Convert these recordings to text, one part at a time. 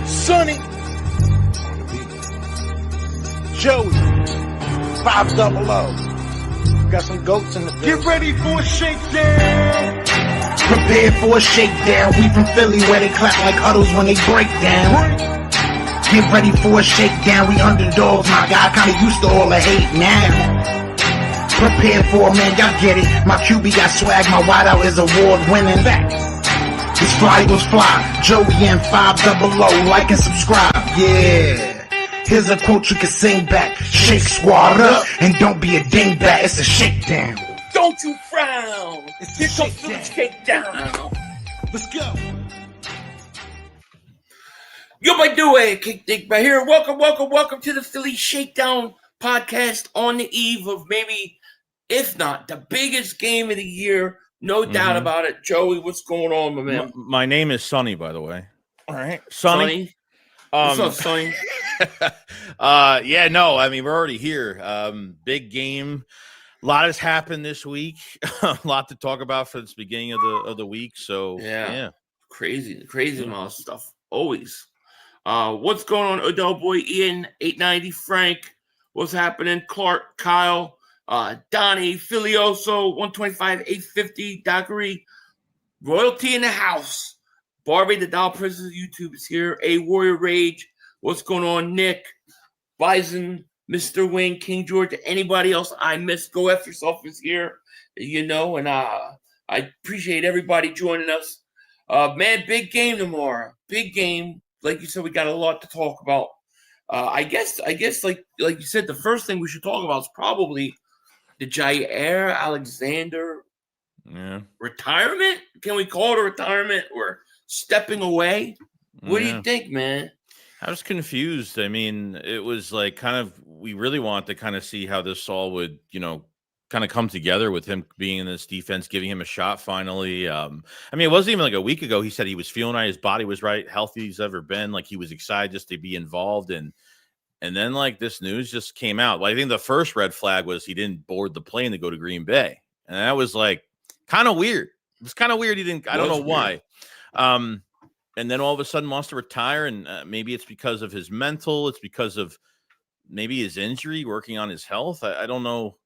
Sonny, Joey, 500. Got some goats in the building. Get ready for a shakedown. Prepare for a shakedown. We from Philly where they clap like huddles when they break down. Get ready for a shakedown. We underdogs, my guy. Kinda used to all the hate now. Prepare for it, man. Y'all get it. My QB got swag. My wideout is award winning. His fly was fly. Joey and 500. Like and subscribe. Yeah. Here's a quote you can sing back. Shake squad up and don't be a dingbat. It's a shakedown. Don't you frown. Here comes the shakedown. Let's go. Yo, my dude, Kick Dick right here. Welcome to the Philly Shakedown podcast on the eve of maybe, if not, the biggest game of the year. No doubt about it. Joey, what's going on, my man? My name is Sonny, by the way. All right. Sonny. What's up, Sonny? Yeah, no, I mean, we're already here. Big game. A lot has happened this week. A lot to talk about for this beginning of the week. So, yeah. Crazy amount of stuff. Always. What's going on, Odell Boy, Ian, 890, Frank? What's happening? Clark, Kyle, Donnie, Filioso, 125, 850, Dockery, Royalty in the house. Barbie, the Doll Princess of YouTube is here. A Warrior Rage. What's going on, Nick? Bison, Mr. Wing, King George, anybody else I missed, Go F Yourself is here, and I appreciate everybody joining us. Man, big game tomorrow. Big game. Like you said, we got a lot to talk about. I guess, like you said, the first thing we should talk about is probably the Jair Alexander retirement. Can we call it a retirement or stepping away? What do you think, man? I was confused. I mean, it was like we really want to kind of see how this all would, kind of come together with him being in this defense, giving him a shot finally. I mean, it wasn't even like a week ago. He said he was feeling right. His body was right, healthy as ever been. Like he was excited just to be involved. And then like this news just came out. Well, I think the first red flag was he didn't board the plane to go to Green Bay. And that was like kind of weird. It was kind of weird. I don't know why. And then all of a sudden wants to retire, and maybe it's because of his mental. It's because of maybe his injury, working on his health. I don't know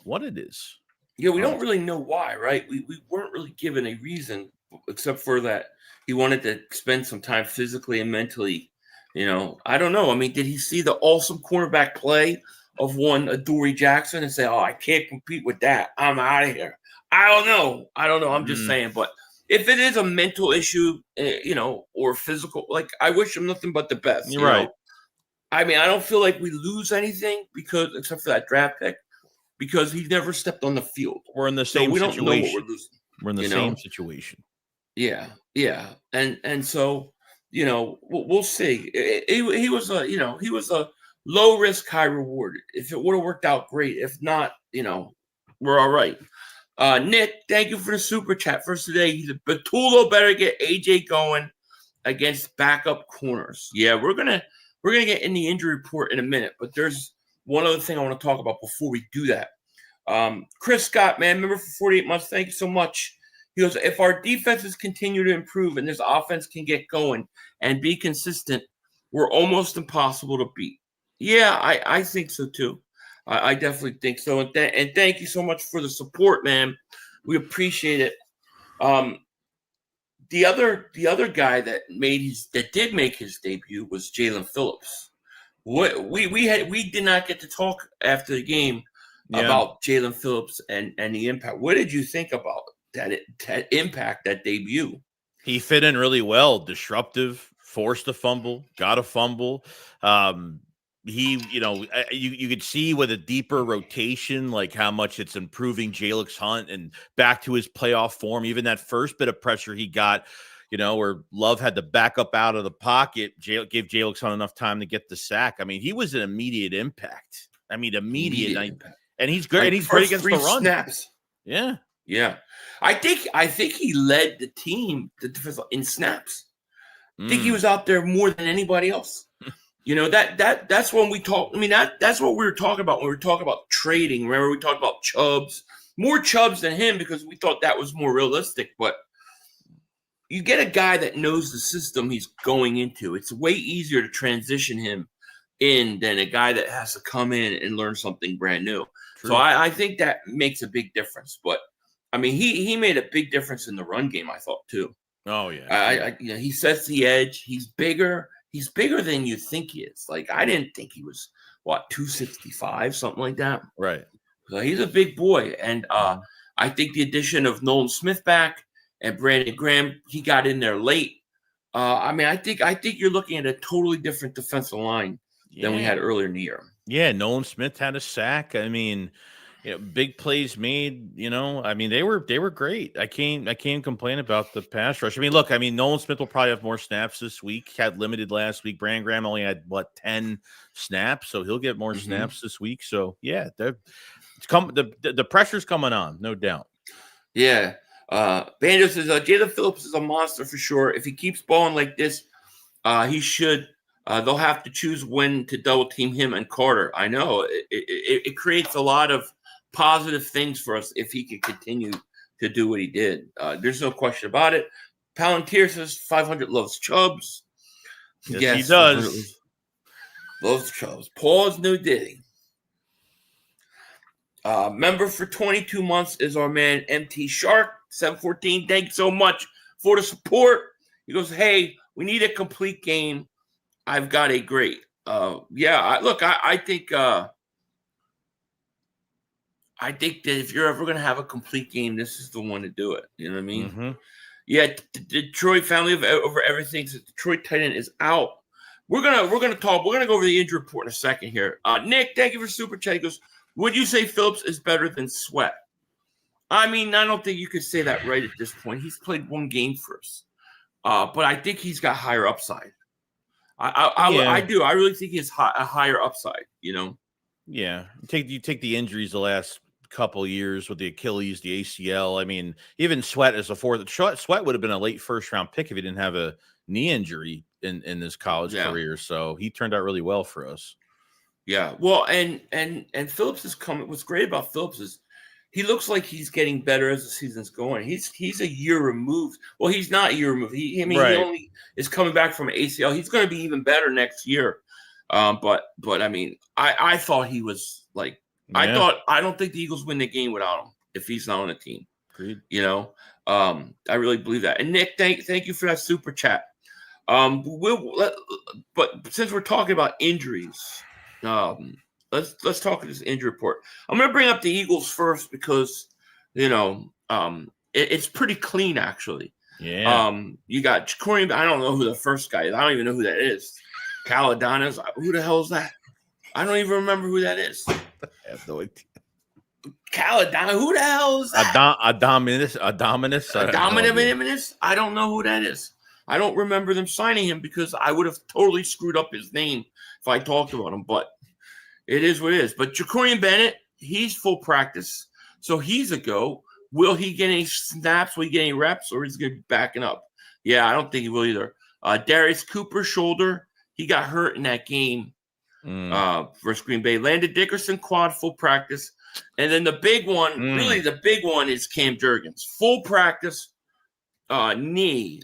what it is. Yeah, we don't really know why, right? We weren't really given a reason, except for that he wanted to spend some time physically and mentally. I don't know. I mean, did he see the awesome cornerback play of one Adoree Jackson and say, "Oh, I can't compete with that. I'm out of here"? I don't know. I'm just saying, but. If it is a mental issue, or physical, like I wish him nothing but the best. You're right. I mean, I don't feel like we lose anything except for that draft pick, because he never stepped on the field. We're in the same situation. We don't know what we're losing. We're in the same situation. Yeah. And so, we'll see. He was a low risk, high reward. If it would have worked out, great. If not, we're all right. Nick, thank you for the super chat first today. He's a Batulo better get AJ going against backup corners. Yeah, we're gonna get in the injury report in a minute, but there's one other thing I want to talk about before we do that. Chris Scott, man, member for 48 months. Thank you so much. He goes, if our defenses continue to improve and this offense can get going and be consistent, we're almost impossible to beat. Yeah, I think so too. I definitely think so. And thank you so much for the support, man. We appreciate it. The other guy that did make his debut was Jaylen Phillips. We did not get to talk after the game about Jaylen Phillips and the impact. What did you think about that impact, that debut? He fit in really well. Disruptive, forced a fumble, got a fumble. He, you could see with a deeper rotation, like how much it's improving Jalix Hunt and back to his playoff form. Even that first bit of pressure he got, where Love had to back up out of the pocket, gave Jalix Hunt enough time to get the sack. I mean, he was an immediate impact. Immediate impact. And he's great. And he's great against the run. Snaps. Yeah. I think he led the team in snaps. I think he was out there more than anybody else. That's when we talk. That's what we were talking about when we were talking about trading. Remember, we talked about Chubbs, more Chubbs than him because we thought that was more realistic. But you get a guy that knows the system he's going into. It's way easier to transition him in than a guy that has to come in and learn something brand new. True. So I think that makes a big difference. But I mean, he made a big difference in the run game, I thought, too. Oh yeah. He sets the edge. He's bigger. He's bigger than you think he is. Like, I didn't think he was 265, something like that. Right. So he's a big boy. And I think the addition of Nolan Smith back and Brandon Graham, he got in there late. I mean, I think you're looking at a totally different defensive line than we had earlier in the year. Yeah, Nolan Smith had a sack. I mean, big plays made. I mean, they were great. I can't complain about the pass rush. I mean, look, Nolan Smith will probably have more snaps this week. Had limited last week. Brandon Graham only had 10 snaps, so he'll get more snaps this week. So yeah, the pressure's coming on, no doubt. Yeah. Banjo says Jaylen Phillips is a monster for sure. If he keeps balling like this, he should. They'll have to choose when to double team him and Carter. I know it creates a lot of positive things for us if he can continue to do what he did. There's no question about it. Palantir says 500 loves Chubbs. Yes, he does. Loves Chubbs. Pause, no diddy. Member for 22 months is our man MT Shark 714. Thanks so much for the support. He goes, hey, we need a complete game. I've got a great. I think that if you're ever going to have a complete game, this is the one to do it. You know what I mean? Mm-hmm. Yeah, Detroit family over everything. So Detroit tight end is out. We're gonna talk. We're gonna go over the injury report in a second here. Nick, thank you for super chat. He goes, would you say Phillips is better than Sweat? I mean, I don't think you could say that right at this point. He's played one game for us, but I think he's got higher upside. I do. I really think he has a higher upside. Yeah. You take the injuries the last couple years with the Achilles, the ACL. I mean, even Sweat as a fourth. Sweat would have been a late first round pick if he didn't have a knee injury in his college career. So he turned out really well for us. Yeah. Well, and Phillips is coming. What's great about Phillips is he looks like he's getting better as the season's going. He's a year removed. Well, he's not a year removed. He only is coming back from ACL. He's going to be even better next year. But I mean, I thought he was like, I don't think the Eagles win the game without him if he's not on the team. Agreed. I really believe that. And Nick, thank you for that super chat. But since we're talking about injuries, let's talk about this injury report. I'm going to bring up the Eagles first because it's pretty clean actually. Yeah. You got Corey. I don't know who the first guy is. I don't even know who that is. Caladonis. Who the hell is that? I don't even remember who that is. I have no idea. Caladonna. Who the hell is that? Adominus. I don't know who that is. I don't remember them signing him because I would have totally screwed up his name if I talked about him. But it is what it is. But Jacorian Bennett, he's full practice, so he's a go. Will he get any snaps? Will he get any reps, or is he going to be backing up? Yeah, I don't think he will either. Darius Cooper, shoulder. He got hurt in that game versus Green Bay. Landon Dickerson, quad, full practice. And then the big one, really the big one is Cam Jurgens. Full practice, knee.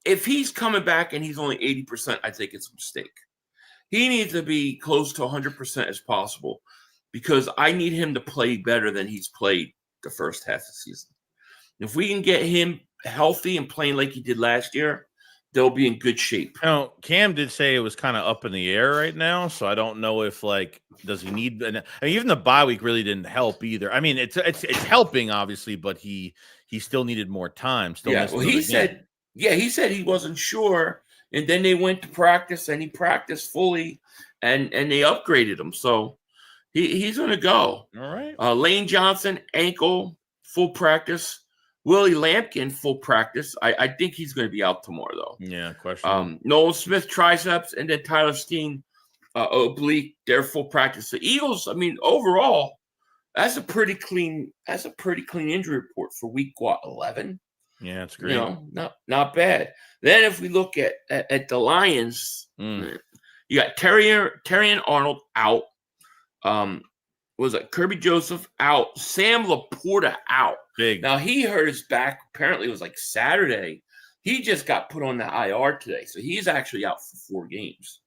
If he's coming back and he's only 80%, I think it's a mistake. He needs to be close to 100% as possible because I need him to play better than he's played the first half of the season. If we can get him healthy and playing like he did last year, they'll be in good shape. Cam did say it was kind of up in the air right now, so I don't know if does he need? Even the bye week really didn't help either. I mean, it's helping obviously, but he still needed more time. He said he wasn't sure, and then they went to practice and he practiced fully, and they upgraded him, so he's going to go. All right. Lane Johnson ankle full practice. Willie Lampkin, full practice. I think he's going to be out tomorrow, though. Yeah, question. Noel Smith, triceps, and then Tyler Steen, oblique. They're full practice. The Eagles, I mean, overall, that's a pretty clean injury report for week 11. Yeah, it's great. Not bad. Then if we look at the Lions, you got Terrian Arnold out. Was it Kirby Joseph out? Sam Laporta out. Big. Now he hurt his back. Apparently, it was like Saturday. He just got put on the IR today, so he's actually out for 4 games.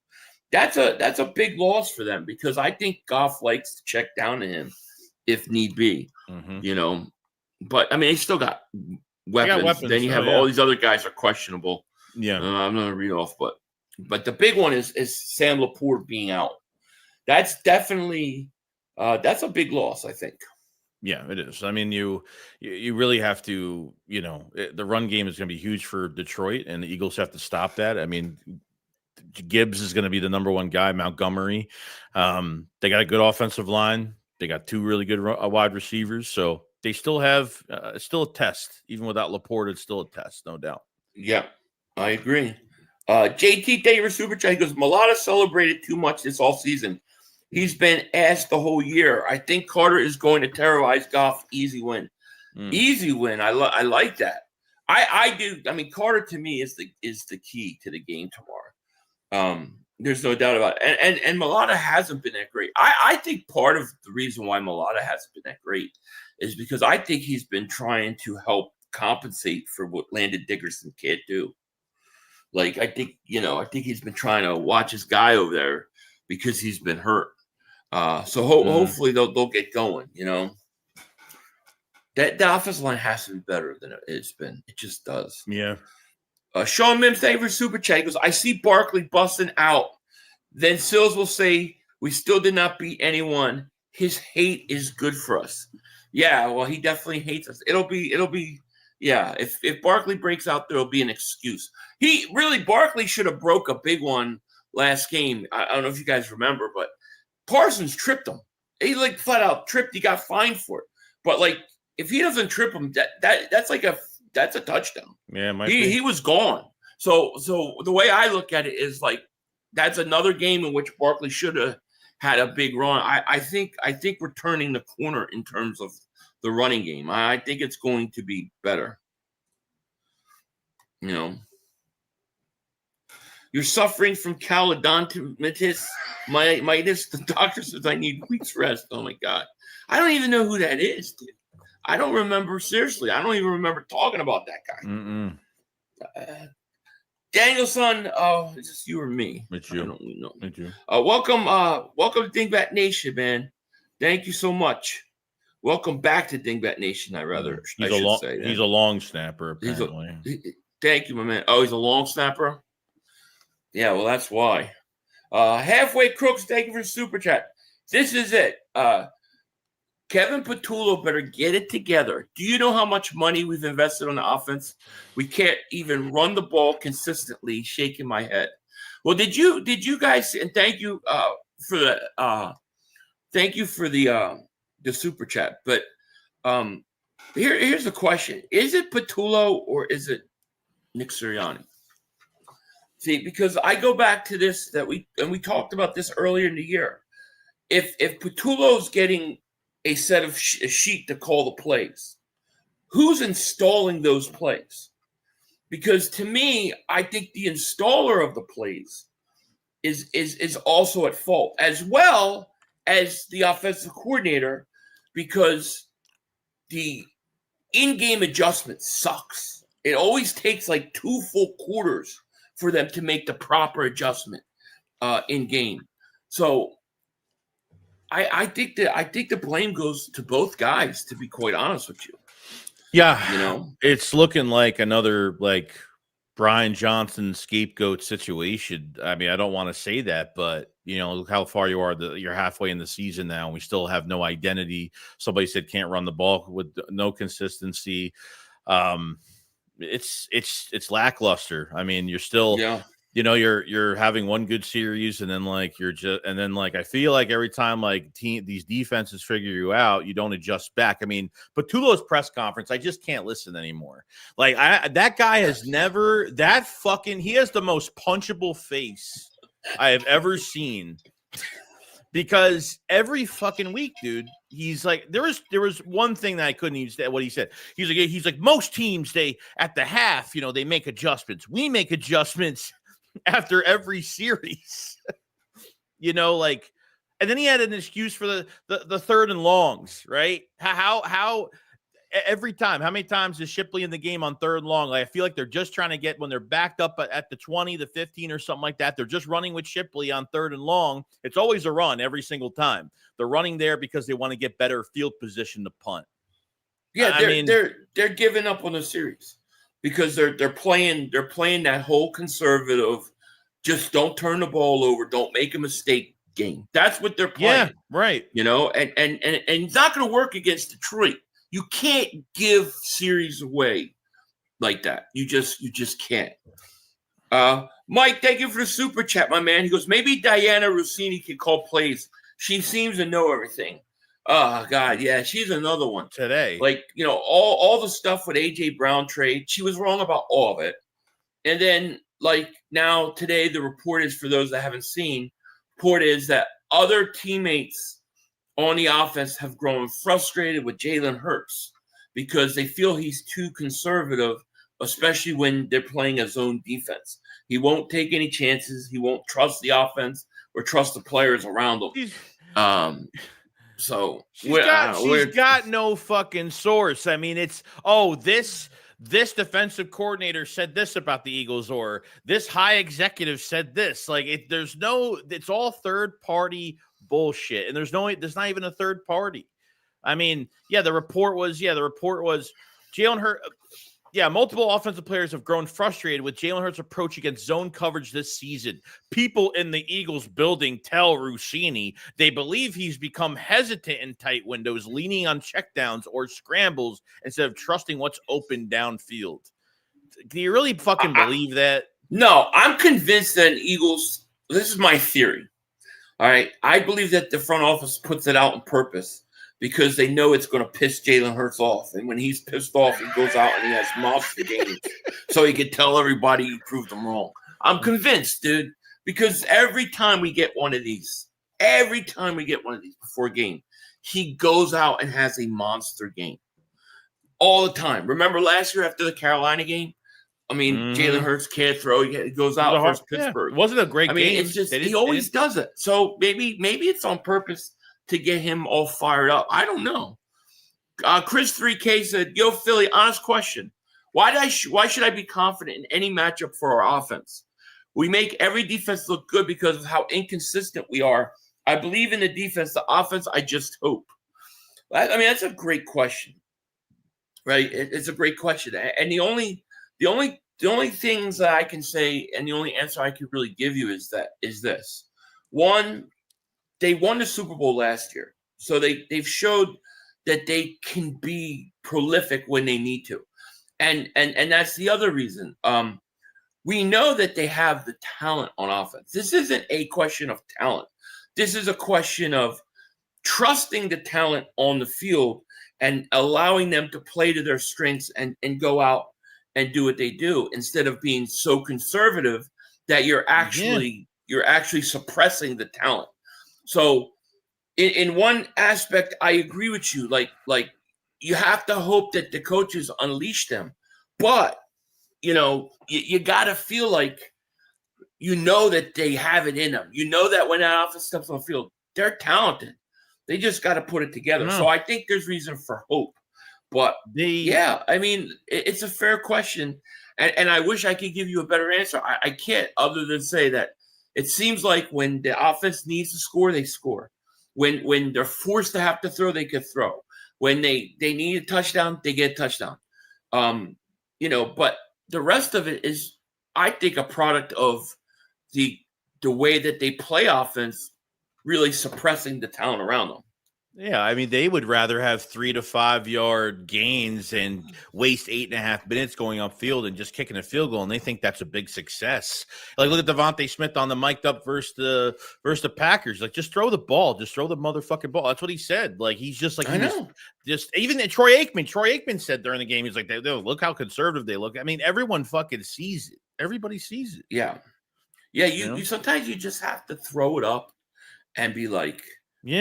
That's a big loss for them because I think Goff likes to check down to him if need be, you know. But I mean, they still got weapons. Then you have all these other guys are questionable. Yeah, I'm not gonna read off, but the big one is Sam Laporte being out. That's definitely that's a big loss, I think. Yeah, it is. I mean, you really have to, you know, the run game is going to be huge for Detroit, and the Eagles have to stop that. I mean, Gibbs is going to be the number 1 guy. Montgomery, they got a good offensive line. They got 2 really good wide receivers, so they still have still a test. Even without Laporte, it's still a test, no doubt. Yeah, I agree. JT, thank you for super chat. He goes, Mulata celebrated too much this all season. He's been asked the whole year. I think Carter is going to terrorize Goff. Easy win. Easy win. I like that. I do. I mean, Carter to me is the key to the game tomorrow. There's no doubt about it. And Mulata hasn't been that great. I think part of the reason why Mulata hasn't been that great is because I think he's been trying to help compensate for what Landon Dickerson can't do. Like, I think he's been trying to watch his guy over there because he's been hurt. So hopefully they'll get going, you know. The offensive line has to be better than it's been. It just does. Yeah. Sean Mims, thank you for super chat. Goes, I see Barkley busting out. Then Sills will say, we still did not beat anyone. His hate is good for us. Yeah, well, he definitely hates us. It'll be yeah, if Barkley breaks out, there'll be an excuse. Barkley should have broke a big one last game. I don't know if you guys remember, but Parsons tripped him. He like flat out tripped. He got fined for it. But like, if he doesn't trip him, that's a touchdown. Yeah, he was gone. So the way I look at it is like that's another game in which Barkley should have had a big run. I think we're turning the corner in terms of the running game. I think it's going to be better. You know. You're suffering from calodontitis, mitis. The doctor says I need weeks rest. Oh my God. I don't even know who that is, dude. I don't remember, seriously. I don't even remember talking about that guy. Danielson, it's just you or me. It's you. I don't know. It's you. Welcome to Dingbat Nation, man. Thank you so much. Welcome back to Dingbat Nation, I should say. He's a long snapper, apparently. Thank you, my man. Oh, he's a long snapper? Yeah, well, that's why. Halfway Crooks, thank you for super chat. This is it. Kevin Patullo better get it together. Do you know how much money we've invested on the offense? We can't even run the ball consistently. Shaking my head. Well, did you guys? And thank you for the super chat. But here's the question: is it Patullo or is it Nick Sirianni? See, because I go back to this we talked about this earlier in the year. If Patullo's getting a set of a sheet to call the plays, who's installing those plays? Because to me, I think the installer of the plays is also at fault, as well as the offensive coordinator, because the in-game adjustment sucks. It always takes like 2 full quarters for them to make the proper adjustment in game. So I think the blame goes to both guys, to be quite honest with you. Yeah, you know, it's looking like another like Brian Johnson scapegoat situation. I mean, I don't want to say that, but you know, look how far you are. You're halfway in the season now, and we still have no identity. Somebody said can't run the ball with no consistency. It's lackluster. I mean, you're still, you know, you're having one good series, and then like I feel like every time like these defenses figure you out, you don't adjust back. I mean, Patullo's press conference, I just can't listen anymore. Like that guy has never he has the most punchable face I have ever seen. Because every fucking week, dude, he's like, there was one thing that I couldn't use what he said. He's like most teams, they at the half, you know, they make adjustments. We make adjustments after every series, you know, like, and then he had an excuse for the 3rd and longs, right? How every time. How many times is Shipley in the game on 3rd and long? Like, I feel like they're just trying to get, when they're backed up at the 20, the 15 or something like that, they're just running with Shipley on 3rd and long. It's always a run every single time. They're running there because they want to get better field position to punt. Yeah, they're giving up on the series because they're playing that whole conservative, just don't turn the ball over, don't make a mistake game. That's what they're playing. Yeah, right. You know, and it's not going to work against Detroit. You can't give series away like that. You just can't. Mike, thank you for the super chat, my man. He goes, maybe Diana Roussini can call plays. She seems to know everything. Oh, God, yeah, she's another one. Today. Like, you know, all the stuff with A.J. Brown trade, she was wrong about all of it. And then, like, now today the report is, for those that haven't seen, report is that other teammates on the offense have grown frustrated with Jalen Hurts because they feel he's too conservative, especially when they're playing a zone defense. He won't take any chances. He won't trust the offense or trust the players around him. So she's got no fucking source. I mean, it's, this defensive coordinator said this about the Eagles, or this high executive said this. Like, it's all third party bullshit, and there's not even a third party. I mean, the report was Jalen Hurts. Multiple offensive players have grown frustrated with Jalen Hurts' approach against zone coverage this season. People in the Eagles building tell Roussini they believe he's become hesitant in tight windows, leaning on checkdowns or scrambles instead of trusting what's open downfield. Do you really fucking believe that? No, I'm convinced that Eagles, this is my theory. All right. I believe that the front office puts it out on purpose because they know it's going to piss Jalen Hurts off. And when he's pissed off, he goes out and he has monster games so he can tell everybody he proved them wrong. I'm convinced, dude, because every time we get one of these before a game, he goes out and has a monster game all the time. Remember last year after the Carolina game? I mean, Jalen Hurts can't throw. He goes out versus Pittsburgh. It wasn't a great game. It's just he always does it. So maybe it's on purpose to get him all fired up. I don't know. Chris 3K said, yo, Philly, honest question. Why should I be confident in any matchup for our offense? We make every defense look good because of how inconsistent we are. I believe in the defense. The offense, I just hope. I mean, that's a great question, right? It's a great question. And the only things that I can say and the only answer I could really give you is this. One, they won the Super Bowl last year. So they've showed that they can be prolific when they need to. And that's the other reason. We know that they have the talent on offense. This isn't a question of talent. This is a question of trusting the talent on the field and allowing them to play to their strengths and go out and do what they do instead of being so conservative that you're actually suppressing the talent. So in one aspect, I agree with you. Like you have to hope that the coaches unleash them, but you got to feel like, that they have it in them. That when that offense steps on the field, they're talented. They just got to put it together. So I think there's reason for hope. But I mean, it's a fair question. And I wish I could give you a better answer. I can't, other than say that it seems like when the offense needs to score, they score. When they're forced to have to throw, they can throw. When they need a touchdown, they get a touchdown. But the rest of it is, I think, a product of the way that they play offense, really suppressing the talent around them. Yeah, I mean, they would rather have 3 to 5 yard gains and waste 8.5 minutes going upfield and just kicking a field goal, and they think that's a big success. Like, look at Devontae Smith on the mic'd up versus the Packers. Like, just throw the ball, just throw the motherfucking ball. That's what he said. Like, he's just like, just even Troy Aikman said during the game, he's like, look how conservative they look. I mean, everyone fucking sees it. Everybody sees it. Yeah. You sometimes you just have to throw it up and be like,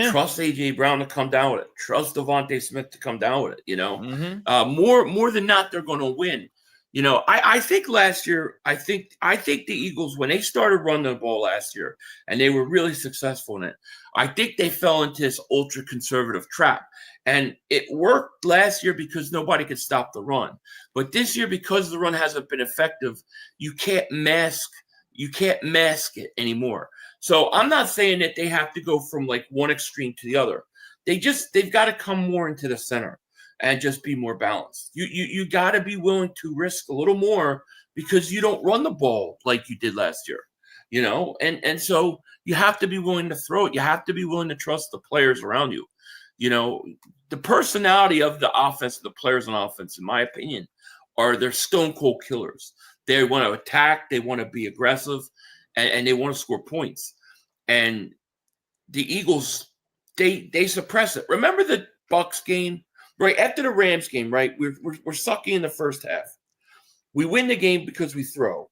trust A.J. Brown to come down with it. Trust Devontae Smith to come down with it. More than not, they're going to win. You know, I think last year, I think the Eagles, when they started running the ball last year and they were really successful in it, I think they fell into this ultra conservative trap. And it worked last year because nobody could stop the run. But this year, because the run hasn't been effective, you can't mask it anymore. So I'm not saying that they have to go from like one extreme to the other. They've got to come more into the center and just be more balanced. You got to be willing to risk a little more because you don't run the ball like you did last year, you know? And so you have to be willing to throw it. You have to be willing to trust the players around you. You know, the personality of the offense, the players on offense, in my opinion, they're stone cold killers. They want to attack, they want to be aggressive, and they want to score points. And the Eagles, they suppress it. Remember the Bucs game? Right after the Rams game, right? We're sucking in the first half. We win the game because we throw.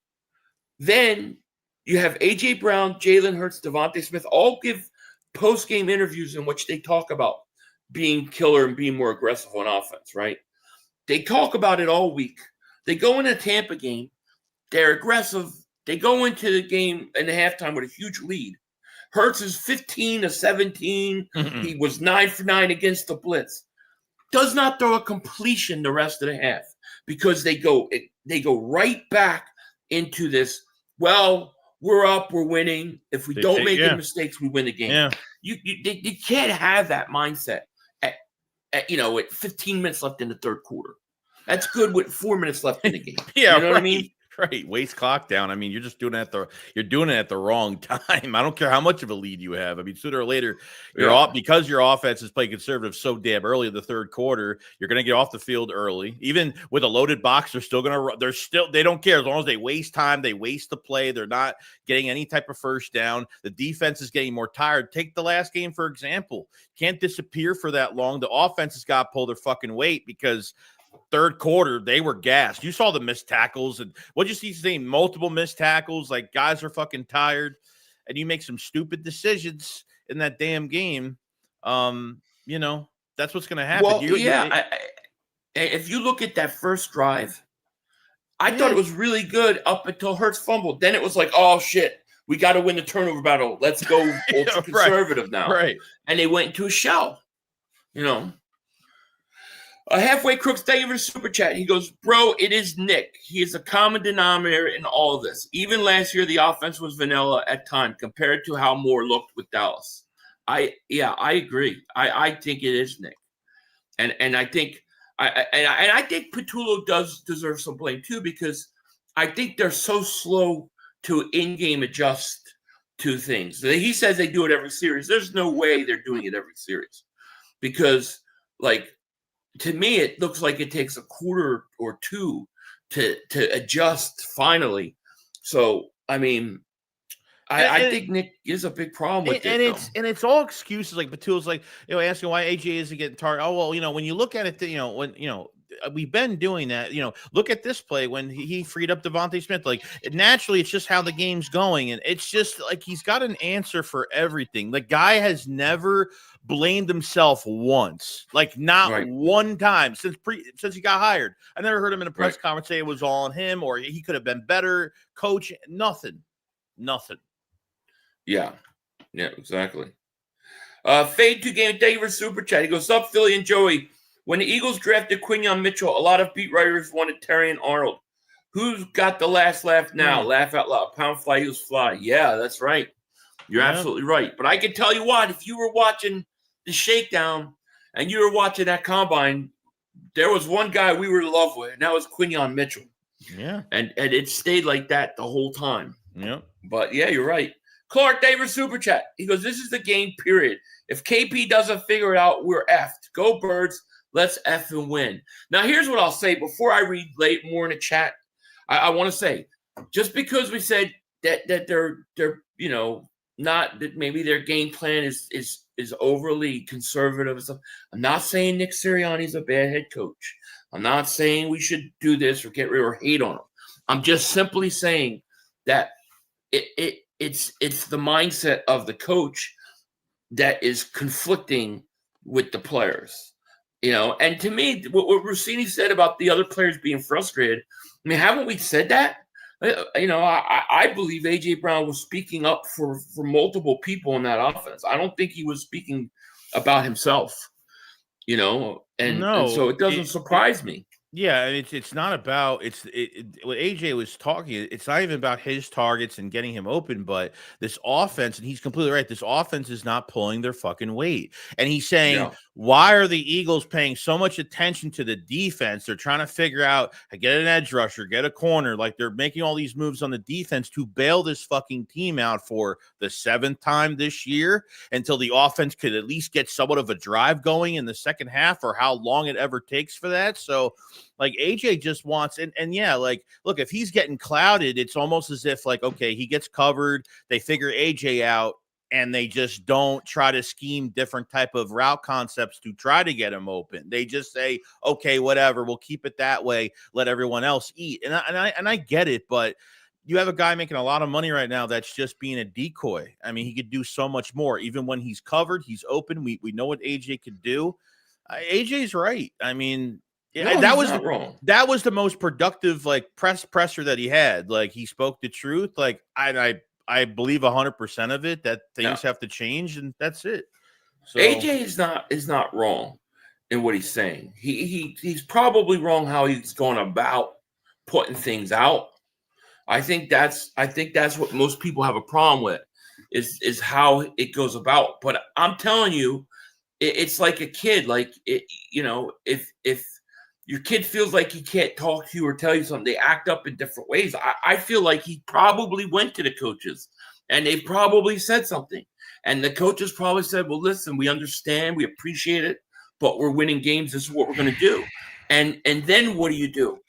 Then you have A.J. Brown, Jalen Hurts, Devontae Smith all give post-game interviews in which they talk about being killer and being more aggressive on offense, right? They talk about it all week. They go into a Tampa game. They're aggressive. They go into the game in the halftime with a huge lead. Hurts is 15-17. He was 9 for 9 against the blitz. Does not throw a completion the rest of the half because they go right back into this. Well, we're up, we're winning. If we don't make any mistakes, we win the game. Yeah. You can't have that mindset at 15 minutes left in the third quarter. That's good with 4 minutes left in the game. Yeah, you know what I mean? Right, waste clock down. I mean, you're just doing it at the wrong time. I don't care how much of a lead you have. I mean, sooner or later, because your offense is playing conservative so damn early in the third quarter, you're going to get off the field early. Even with a loaded box, they're still going to. They don't care as long as they waste time. They waste the play. They're not getting any type of first down. The defense is getting more tired. Take the last game for example. Can't disappear for that long. The offense has got to pull their fucking weight because third quarter, they were gassed. You saw the missed tackles. And what you see saying multiple missed tackles, like guys are fucking tired, and you make some stupid decisions in that damn game. That's what's going to happen. Well, if you look at that first drive, I thought it was really good up until Hurts fumbled. Then it was like, oh, shit, we got to win the turnover battle. Let's go ultra conservative now. Right. And they went into a shell, Halfway Crooks, thank you for the super chat. He goes, bro, it is Nick. He is a common denominator in all of this. Even last year, the offense was vanilla at times compared to how Moore looked with Dallas. I agree. I think it is Nick, and I think I think Patullo does deserve some blame too because I think they're so slow to in-game adjust to things. He says they do it every series. There's no way they're doing it every series because, to me, it looks like it takes a quarter or two to adjust finally. So, I mean, I think Nick is a big problem with it. And it's all excuses. Like Batula's asking why AJ isn't getting targeted. Oh, well, when you look at it, we've been doing that. Look at this play when he freed up Devontae Smith. Naturally, it's just how the game's going. And it's just like he's got an answer for everything. The guy has never blamed himself once, not one time since he got hired. I never heard him in a press conference say it was all on him or he could have been better. Coach, nothing. Yeah, exactly. Fade 2 game, thank you for super chat. He goes, up, Philly and Joey. When the Eagles drafted Quinyon Mitchell, a lot of beat writers wanted Terry and Arnold. Who's got the last laugh now? Laugh out loud. Pound fly, Eagles fly. Yeah, that's right. You're absolutely right. But I can tell you what, if you were watching the Shakedown and you were watching that combine, there was one guy we were in love with, and that was Quinyon Mitchell. Yeah. And it stayed like that the whole time. Yeah. But, yeah, you're right. Clark Davis super chat. He goes, this is the game, period. If KP doesn't figure it out, we're effed. Go Birds. Let's F and win. Now, here's what I'll say before I read more in the chat. I want to say, just because we said that they're not that maybe their game plan is overly conservative and stuff. I'm not saying Nick Sirianni's a bad head coach. I'm not saying we should do this or get rid or hate on him. I'm just simply saying that it's the mindset of the coach that is conflicting with the players. And to me, what Roussini said about the other players being frustrated, I mean, haven't we said that? I believe A.J. Brown was speaking up for multiple people in that offense. I don't think he was speaking about himself, and so it doesn't surprise me. Yeah, and it's not about what AJ was talking. It's not even about his targets and getting him open, but this offense, and he's completely right. This offense is not pulling their fucking weight. And he's saying, why are the Eagles paying so much attention to the defense? They're trying to figure out how to get an edge rusher, get a corner. Like they're making all these moves on the defense to bail this fucking team out for the 7th time this year until the offense could at least get somewhat of a drive going in the second half, or how long it ever takes for that. So like AJ just wants, and yeah, like, look, if he's getting clouded, it's almost as if like, okay, he gets covered, they figure AJ out, and they just don't try to scheme different type of route concepts to try to get him open. They just say, okay, whatever, we'll keep it that way, let everyone else eat. And I get it, but you have a guy making a lot of money right now that's just being a decoy. I mean, he could do so much more. Even when he's covered, he's open. We know what AJ could do. AJ's right. I mean, no, that was wrong. That was the most productive like presser that he had. Like he spoke the truth. Like I believe 100% of it, that things have to change, and that's it. So AJ is not wrong in what he's saying. He's probably wrong how he's going about putting things out. I think that's what most people have a problem with is how it goes about. But I'm telling you, it's like a kid. Like if your kid feels like he can't talk to you or tell you something, they act up in different ways. I feel like he probably went to the coaches and they probably said something. And the coaches probably said, well, listen, we understand, we appreciate it, but we're winning games. This is what we're going to do. And then what do?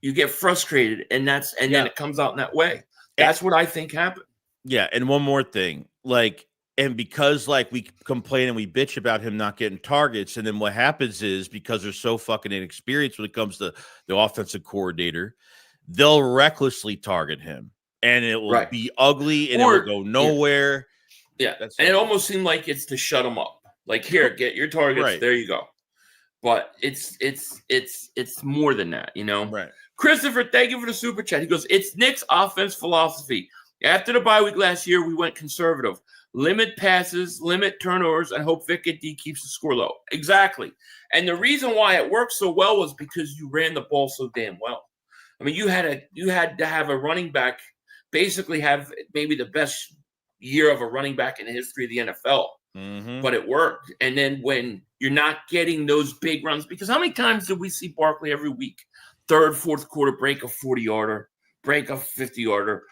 You get frustrated, and then it comes out in that way. That's what I think happened. Yeah, and one more thing. Like, and because like we complain and we bitch about him not getting targets, and then what happens is because they're so fucking inexperienced when it comes to the offensive coordinator, they'll recklessly target him, and it will be ugly, and it will go nowhere. Yeah, and it almost seemed like it's to shut him up. Like, here, get your targets. There you go. But it's more than that, Right. Christopher, thank you for the super chat. He goes, it's Nick's offense philosophy. After the bye week last year, we went conservative. Limit passes, limit turnovers, and hope Vic and D keeps the score low. Exactly. And the reason why it worked so well was because you ran the ball so damn well. I mean, you had to have a running back basically have maybe the best year of a running back in the history of the NFL. Mm-hmm. But it worked. And then when you're not getting those big runs, because how many times did we see Barkley every week? Third, fourth quarter, break a 40-yarder, break a 50-yarder,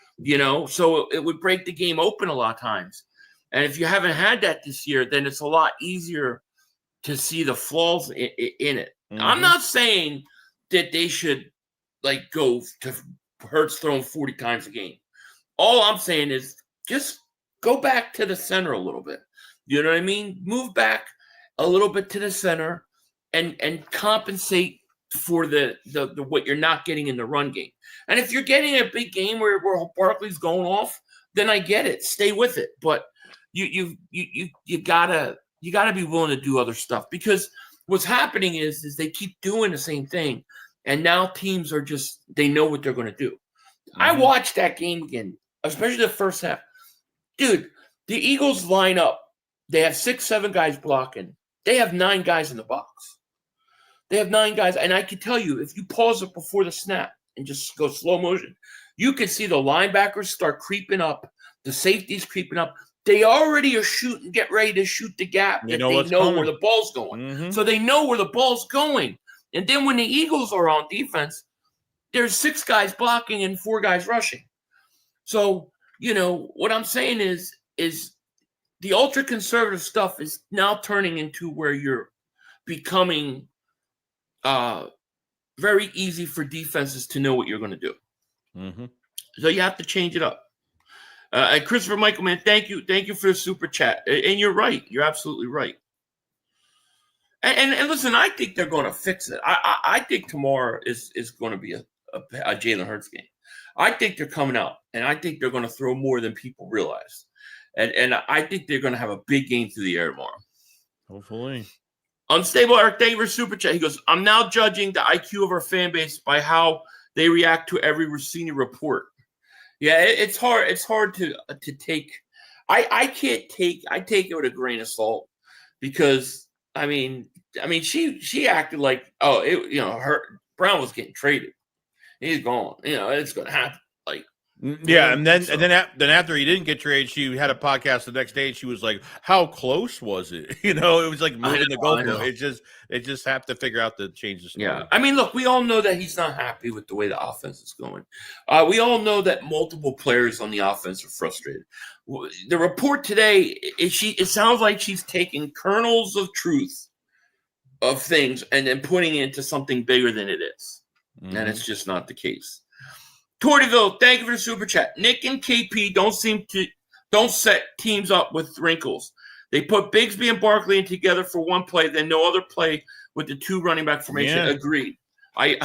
So it would break the game open a lot of times. And if you haven't had that this year, then it's a lot easier to see the flaws in it. Mm-hmm. I'm not saying that they should go to Hurts throwing 40 times a game. All I'm saying is just go back to the center a little bit. You know what I mean? Move back a little bit to the center and compensate for the what you're not getting in the run game. And if you're getting a big game where Barkley's going off, then I get it. Stay with it. But you gotta be willing to do other stuff, because what's happening is they keep doing the same thing, and now teams are just, they know what they're going to do. Mm-hmm. I watched that game again, especially the first half. Dude, the Eagles line up. They have 6-7 guys blocking. They have 9 guys in the box. They have 9 guys. And I can tell you, if you pause it before the snap and just go slow motion, you can see the linebackers start creeping up. The safeties creeping up. They already are shooting, get ready to shoot the gap. They know where the ball's going. Mm-hmm. So they know where the ball's going. And then when the Eagles are on defense, there's 6 guys blocking and 4 guys rushing. So, what I'm saying is the ultra-conservative stuff is now turning into where you're becoming very easy for defenses to know what you're going to do. Mm-hmm. So you have to change it up. And Christopher Michael, man, thank you for the super chat. And you're right. You're absolutely right. And listen, I think they're going to fix it. I think tomorrow is going to be a Jalen Hurts game. I think they're coming out, and I think they're going to throw more than people realize. And I think they're going to have a big game through the air tomorrow. Hopefully. Unstable Eric, thank you for super chat. He goes, I'm now judging the IQ of our fan base by how they react to every Roussini report. Yeah, it's hard. It's hard to take. I take it with a grain of salt because I mean she acted like her Brown was getting traded. He's gone. It's going to happen. Like. Yeah, and then after he didn't get traded, she had a podcast the next day. And she was like, "How close was it?" It was like moving the goalpost. It just have to figure out to change the story. Yeah, I mean, look, we all know that he's not happy with the way the offense is going. We all know that multiple players on the offense are frustrated. The report today it sounds like she's taking kernels of truth of things and then putting it into something bigger than it is, and it's just not the case. Tortyville, thank you for the super chat. Nick and KP don't set teams up with wrinkles. They put Bigsby and Barkley in together for one play, then no other play with the 2 running back formation. Yeah. Agreed. I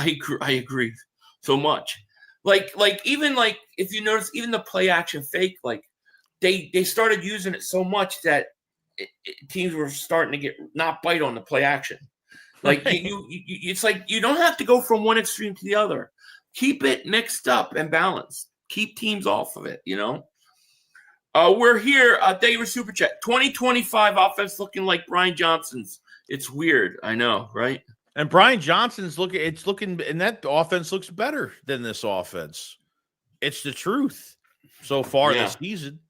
agree so much. Like even like if you notice, even the play action fake, like they started using it so much that teams were starting to get not bite on the play action. Like it's like you don't have to go from one extreme to the other. Keep it mixed up and balanced. Keep teams off of it, We're here. Thank you for super chat. 2025 offense looking like Brian Johnson's. It's weird. I know, right? And Brian Johnson's looking, and that offense looks better than this offense. It's the truth so far this season.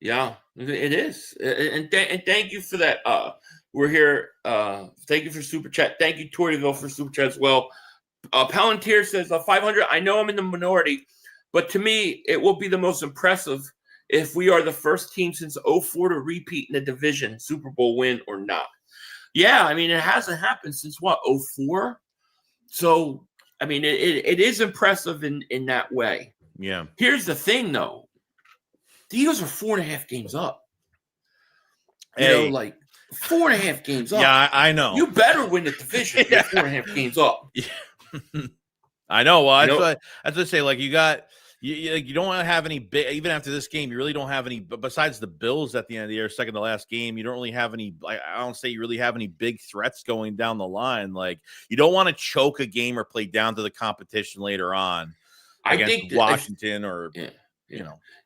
Yeah, it is. And thank you for that. We're here. Thank you for super chat. Thank you, Tortyville, for super chat as well. Palantir says 500. I know I'm in the minority, but to me, it will be the most impressive if we are the first team since 2004 to repeat in the division, Super Bowl win or not. Yeah, I mean, it hasn't happened since 2004. So, I mean, it is impressive in that way. Yeah. Here's the thing, though. The Eagles are 4.5 games up. Like 4.5 games up. Yeah, I know. You better win the division. You're 4.5 games up. Yeah. I know. Well, that's what I say. Like you don't want to have any big. Even after this game, you really don't have any. But besides the Bills at the end of the year, second to last game, you don't really have any. I don't say you really have any big threats going down the line. Like you don't want to choke a game or play down to the competition later on against Washington or.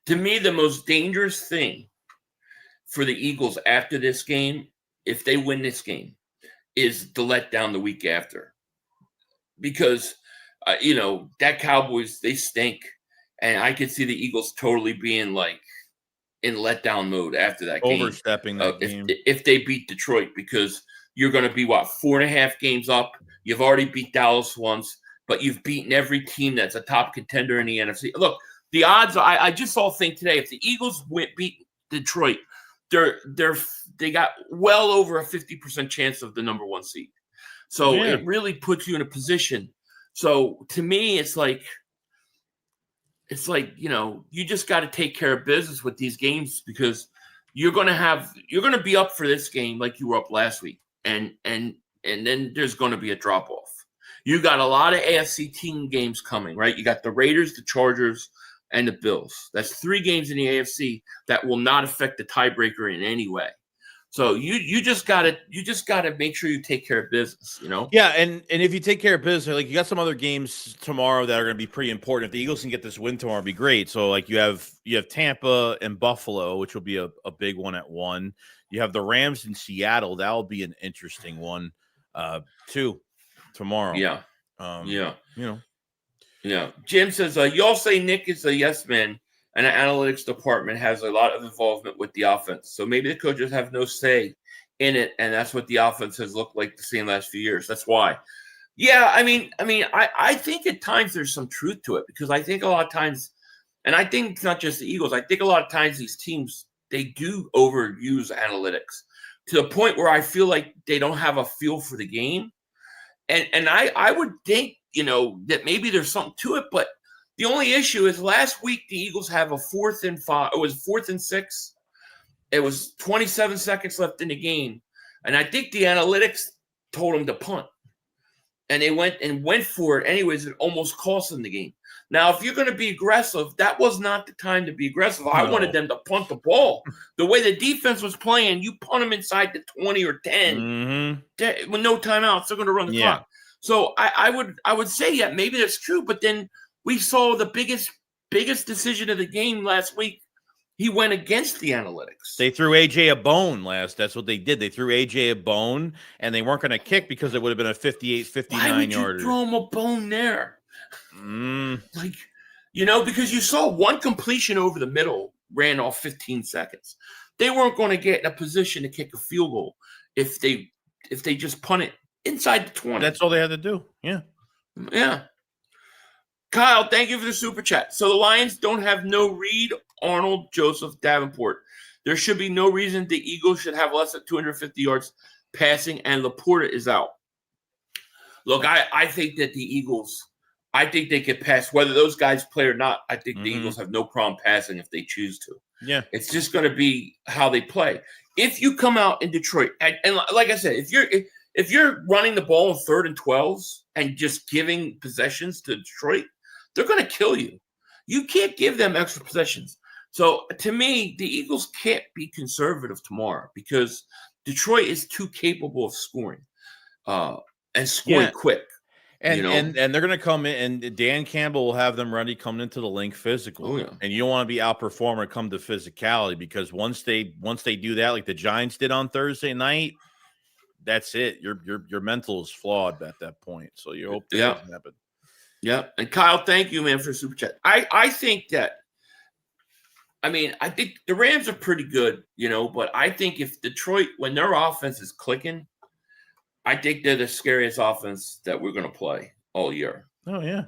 To me, the most dangerous thing for the Eagles after this game, if they win this game, is to let down the week after. Because, that Cowboys, they stink. And I could see the Eagles totally being like in letdown mode after that game. Overstepping that game. If they beat Detroit, because you're going to be, 4.5 games up. You've already beat Dallas once, but you've beaten every team that's a top contender in the NFC. Look, the odds, I just saw a thing today. If the Eagles beat Detroit, they got well over a 50% chance of the number 1 seed. So it really puts you in a position. So to me, it's like, you just got to take care of business with these games because you're going to be up for this game like you were up last week. And then there's going to be a drop off. You got a lot of AFC team games coming, right? You got the Raiders, the Chargers, and the Bills. That's 3 games in the AFC that will not affect the tiebreaker in any way. So you just gotta make sure you take care of business, Yeah, and if you take care of business, like you got some other games tomorrow that are going to be pretty important. If the Eagles can get this win tomorrow, it'd be great. So like you have Tampa and Buffalo, which will be a big one at 1. You have the Rams in Seattle. That'll be an interesting one, too, tomorrow. Yeah. Yeah. Jim says, y'all say Nick is a yes man. And the analytics department has a lot of involvement with the offense. So maybe the coaches have no say in it, and that's what the offense has looked like the same last few years. That's why. Yeah, I think at times there's some truth to it because I think a lot of times, and I think it's not just the Eagles, I think a lot of times these teams, they do overuse analytics to the point where I feel like they don't have a feel for the game. And I would think, that maybe there's something to it, but the only issue is last week the Eagles have a 4th and 5. It was 4th and 6. It was 27 seconds left in the game. And I think the analytics told them to punt. and they went for it anyways. It almost cost them the game. Now, if you're going to be aggressive, that was not the time to be aggressive. I wanted them to punt the ball. The way the defense was playing, you punt them inside the 20 or 10 with no timeouts. They're going to run the clock. So I would say, yeah, maybe that's true. But then we saw the biggest decision of the game last week. He went against the analytics. They threw AJ a bone last. That's what they did. They threw AJ a bone, and they weren't going to kick because it would have been a 58, 59 yarder. Why would you throw him a bone there? Like, because you saw one completion over the middle ran off 15 seconds. They weren't going to get in a position to kick a field goal if they just punt it inside the 20. That's all they had to do. Yeah. Yeah. Kyle, thank you for the super chat. So the Lions don't have no Reed, Arnold, Joseph, Davenport. There should be no reason the Eagles should have less than 250 yards passing, and Laporta is out. Look, I think that the Eagles, I think they could pass. Whether those guys play or not, I think the Eagles have no problem passing if they choose to. Yeah. It's just going to be how they play. If you come out in Detroit, and like I said, if you're running the ball in 3rd and 12s and just giving possessions to Detroit, they're going to kill you. You can't give them extra possessions. So to me, the Eagles can't be conservative tomorrow because Detroit is too capable of scoring and scoring quick. And they're going to come in, and Dan Campbell will have them ready coming into the link physical. Oh, yeah. And you don't want to be outperformer and come to physicality, because once they do that, like the Giants did on Thursday night, that's it. Your mental is flawed at that point. So you hope that doesn't happen. Yeah. And Kyle, thank you, man, for super chat. I think the Rams are pretty good, but I think if Detroit, when their offense is clicking, I think they're the scariest offense that we're going to play all year. Oh, yeah.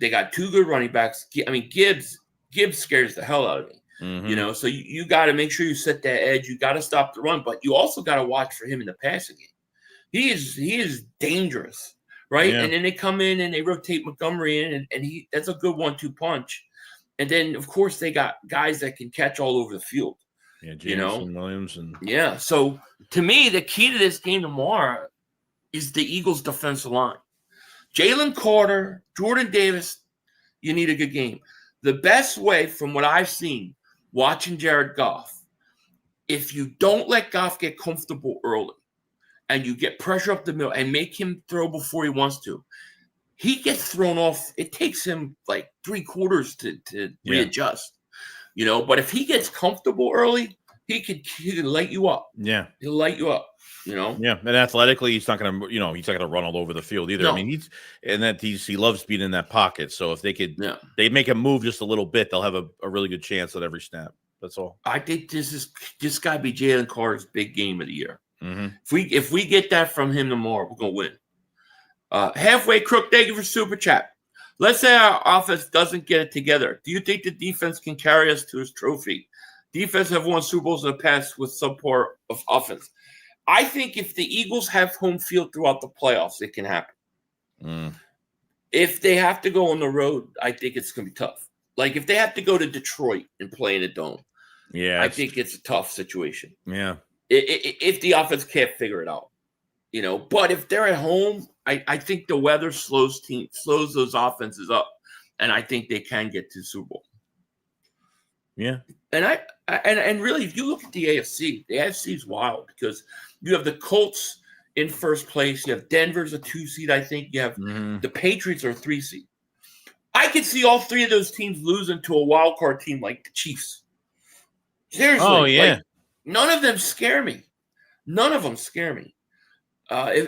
They got 2 good running backs. I mean, Gibbs scares the hell out of me. So you got to make sure you set that edge. You got to stop the run, but you also got to watch for him in the passing game. He is dangerous, right? Yeah. And then they come in and they rotate Montgomery in, and that's a good 1-2 punch. And then, of course, they got guys that can catch all over the field. Yeah, Jameson Williams. Yeah, so to me, the key to this game tomorrow is the Eagles' defensive line. Jalen Carter, Jordan Davis, you need a good game. The best way, from what I've seen, watching Jared Goff, if you don't let Goff get comfortable early and you get pressure up the middle and make him throw before he wants to, he gets thrown off. It takes him like 3 quarters to readjust, but if he gets comfortable early, he can light you up. Yeah. He'll light you up, Yeah. And athletically, he's not going to, run all over the field either. No. I mean, he loves being in that pocket. So if they make him move just a little bit, they'll have a really good chance at every snap. That's all. I think this got to be Jalen Carter's big game of the year. Mm-hmm. If we get that from him tomorrow, we're going to win. Halfway Crook, thank you for super chat. Let's say our offense doesn't get it together. Do you think the defense can carry us to his trophy? Defense have won Super Bowls in the past with subpar of offense. I think if the Eagles have home field throughout the playoffs, it can happen. If they have to go on the road, I think it's going to be tough. Like if they have to go to Detroit and play in a dome, I think it's a tough situation. Yeah. If the offense can't figure it out, but if they're at home, I think the weather slows those offenses up, and I think they can get to the Super Bowl. Yeah. And really, if you look at the AFC is wild because you have the Colts in first place. You have Denver's a 2 seed, I think. You have the Patriots are a 3 seed. I could see all 3 of those teams losing to a wild card team like the Chiefs. Seriously. Oh, yeah. None of them scare me. I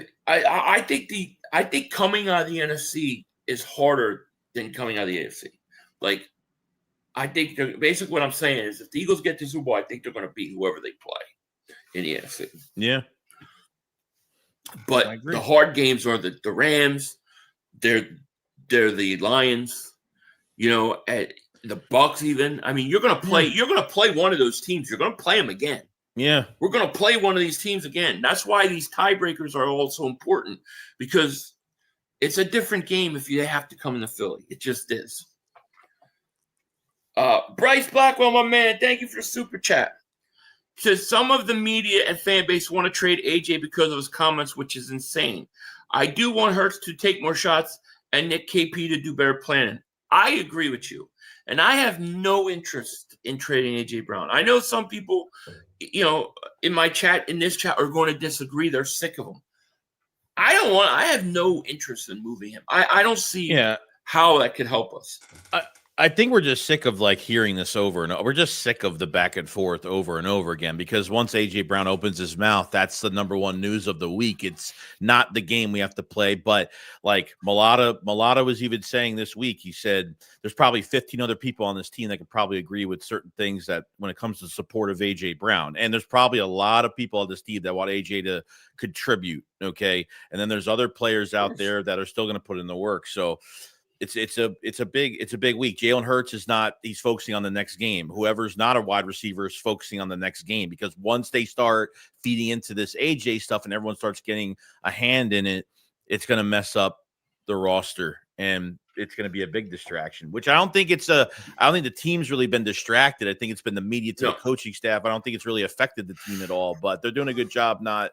think coming out of the NFC is harder than coming out of the AFC. Like, I think basically what I'm saying is if the Eagles get to Super Bowl, I think they're going to beat whoever they play in the NFC. Yeah. But the hard games are the Rams. They're the Lions. The Bucks even. I mean, you're going to play. You're going to play one of those teams. You're going to play them again. Yeah. We're going to play one of these teams again. That's why these tiebreakers are also important because it's a different game if you have to come into Philly. It just is. Bryce Blackwell, my man, thank you for the super chat. says some of the media and fan base want to trade AJ because of his comments, which is insane. I do want Hurts to take more shots and Nick KP to do better planning. I agree with you. And I have no interest in trading AJ Brown. I know some people, in my chat, in this chat, are going to disagree. They're sick of him. I have no interest in moving him. I don't see how that could help us. I think we're just sick of hearing this over and over. We're just sick of the back and forth over and over again, because once AJ Brown opens his mouth, that's the number one news of the week. It's not the game we have to play, but Malata was even saying this week, he said there's probably 15 other people on this team that could probably agree with certain things that when it comes to support of AJ Brown. And there's probably a lot of people on this team that want AJ to contribute. Okay. And then there's other players out there that are still going to put in the work. So it's a big week. Jalen Hurts he's focusing on the next game. Whoever's not a wide receiver is focusing on the next game, because once they start feeding into this AJ stuff and everyone starts getting a hand in it, it's going to mess up the roster and it's going to be a big distraction, which I don't think the team's really been distracted. I think it's been the media to the coaching staff. I don't think it's really affected the team at all, but they're doing a good job not,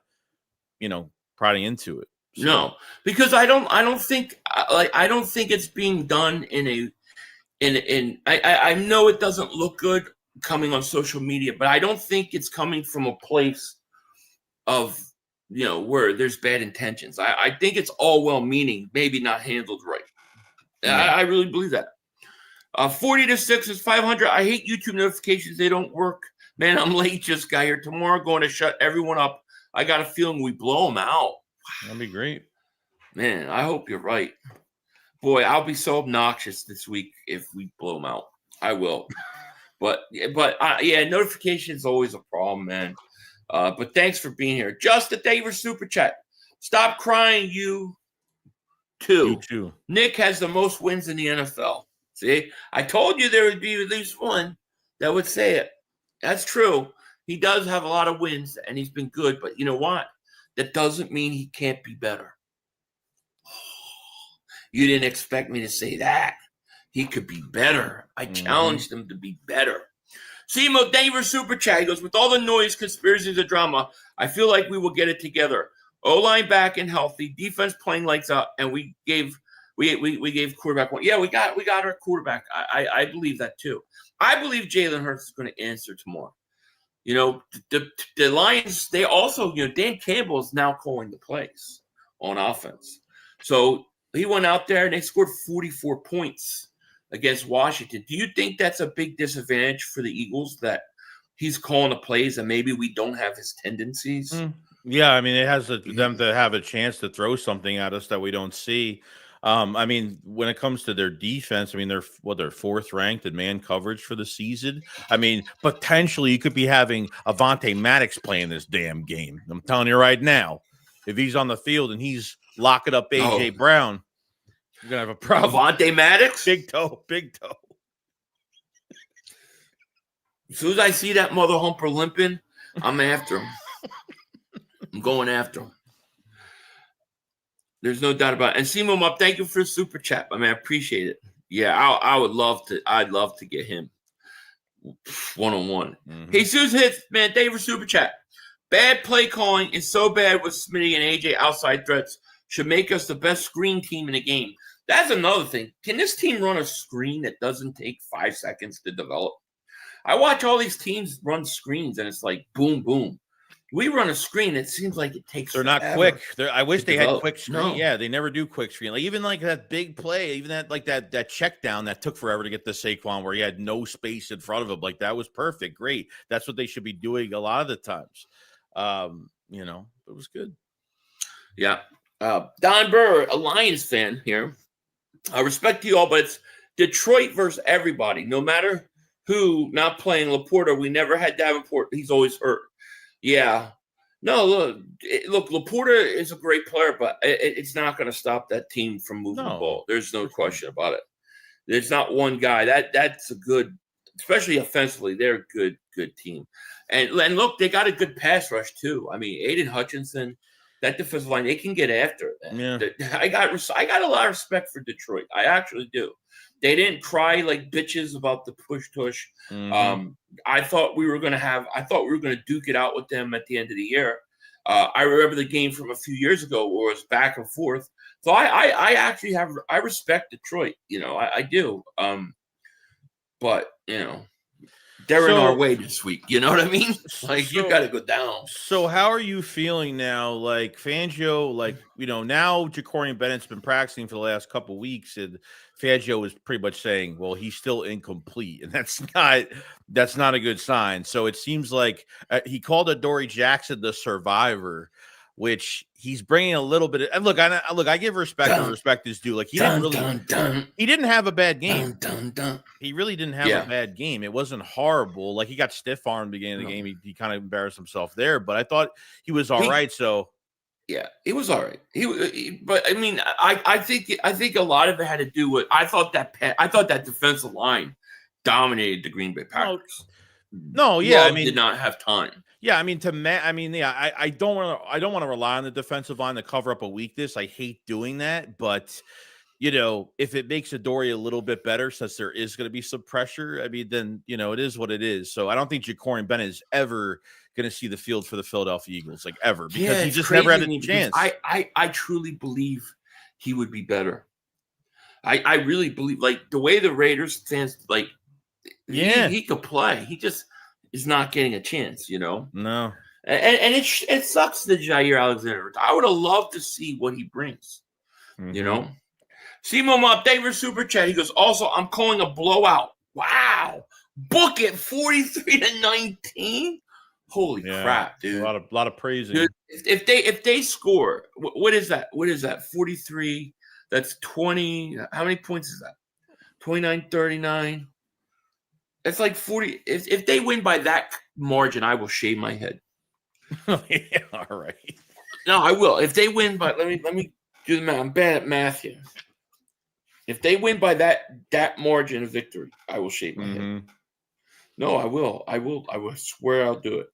prodding into it. So. No, because I don't think it's being done I know it doesn't look good coming on social media, but I don't think it's coming from a place of, where there's bad intentions. I think it's all well-meaning, maybe not handled right. Yeah. I really believe that. 40-6 is 500. I hate YouTube notifications. They don't work. Man, I'm late. Just got here. Tomorrow going to shut everyone up. I got a feeling we blow them out. That'd be great. Man, I hope you're right. Boy, I'll be so obnoxious this week if we blow them out. I will. But notification is always a problem, man. But thanks for being here. Just a day for Super Chat. Stop crying, you too. You too. Nick has the most wins in the NFL. See, I told you there would be at least one that would say it. That's true. He does have a lot of wins, and he's been good. But you know what? That doesn't mean he can't be better. You didn't expect me to say that. He could be better. I challenged him to be better. Simo, thank you for Super Chat. He goes, with all the noise, conspiracies, and drama, I feel like we will get it together. O-line back and healthy, defense playing lights out, and we gave quarterback one. Yeah, we got our quarterback. I believe that too. I believe Jalen Hurts is going to answer tomorrow. The Lions, they also, Dan Campbell is now calling the plays on offense. So he went out there and they scored 44 points against Washington. Do you think that's a big disadvantage for the Eagles that he's calling the plays and maybe we don't have his tendencies? Yeah, I mean, it has them to have a chance to throw something at us that we don't see. I mean, when it comes to their defense, I mean, they're fourth ranked in man coverage for the season. I mean, potentially you could be having Avonte Maddox playing this damn game. I'm telling you right now, if he's on the field and he's locking up AJ Brown, you're gonna have a problem. Avonte Maddox, big toe. As soon as I see that mother humper limping, I'm after him. I'm going after him. There's no doubt about it. And Simo Up, thank you for the Super Chat. I appreciate it. Yeah, I would love to. I'd love to get him one-on-one. Jesus hits, man. Thank you for Super Chat. Bad play calling is so bad with Smitty and AJ outside threats should make us the best screen team in the game. That's another thing. Can this team run a screen that doesn't take 5 seconds to develop? I watch all these teams run screens, and it's like boom, boom. We run a screen. It seems like it takes. They're not quick. I wish they had quick screen. No. Yeah, they never do quick screen. Like even like that big play, even that check down that took forever to get to Saquon, where he had no space in front of him. Like that was perfect. Great. That's what they should be doing a lot of the times. It was good. Yeah. Don Burr, a Lions fan here. I respect you all, but it's Detroit versus everybody. No matter who not playing Laporta, we never had Davenport. He's always hurt. Yeah. No, look, Laporta is a great player, but it's not going to stop that team from moving the ball. There's no question about it. There's not one guy. That's a good, especially offensively, they're a good team. And look, they got a good pass rush too. I mean, Aiden Hutchinson, that defensive line, they can get after it. Yeah. I got a lot of respect for Detroit. I actually do. They didn't cry like bitches about the tush. I thought we were going to duke it out with them at the end of the year. I remember the game from a few years ago where it was back and forth. So I actually I respect Detroit, I do. But they're in our way this week. You know what I mean? Like, you got to go down. So how are you feeling now? Like Fangio, now Ja'Cory Bennett's been practicing for the last couple of weeks, and Fangio is pretty much saying, well, he's still incomplete, and that's not a good sign. So it seems like he called Adoree Jackson the survivor, which he's bringing a little bit of. Look, I give respect where respect is due. Like he didn't have a bad game. He really didn't have a bad game. It wasn't horrible. Like he got stiff armed at the beginning of the game. He kind of embarrassed himself there, but I thought he was all right. So yeah, it was all right. But I mean, I think a lot of it had to do with I thought that defensive line dominated the Green Bay Packers. Did not have time. Yeah, I don't want to rely on the defensive line to cover up a weakness. I hate doing that, but if it makes Adoree a little bit better, since there is going to be some pressure, then it is what it is. So I don't think Ja'Cory Bennett is ever going to see the field for the Philadelphia Eagles, ever, because he just never had a chance. I truly believe he would be better. I really believe, the way the Raiders stands, he could play. He just is not getting a chance, No. And it sucks that Jair Alexander. I would have loved to see what he brings, Simo Mop, thank you for super chat. He goes, also, I'm calling a blowout. Wow. Book it 43-19. Holy crap, dude. A lot of praising. Dude, if they score, what is that? 43. That's 20. How many points is that? 29-39. It's like 40. If they win by that margin, I will shave my head. All right. No, I will. If they win by, let me do the math. I'm bad at math here. If they win by that margin of victory, I will shave my head. No, I will. I will swear I'll do it.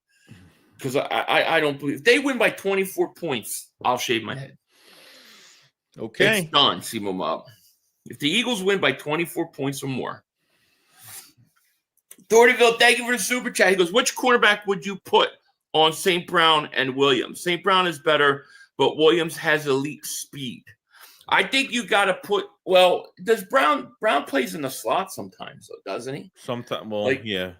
Because I don't believe if they win by 24 points, I'll shave my head. Okay. It's done, Simo Mob. If the Eagles win by 24 points or more. Thorntonville, thank you for the super chat. He goes, which cornerback would you put on St. Brown and Williams? St. Brown is better, but Williams has elite speed. I think you got to put. Well, does Brown plays in the slot sometimes, though, doesn't he? Sometimes,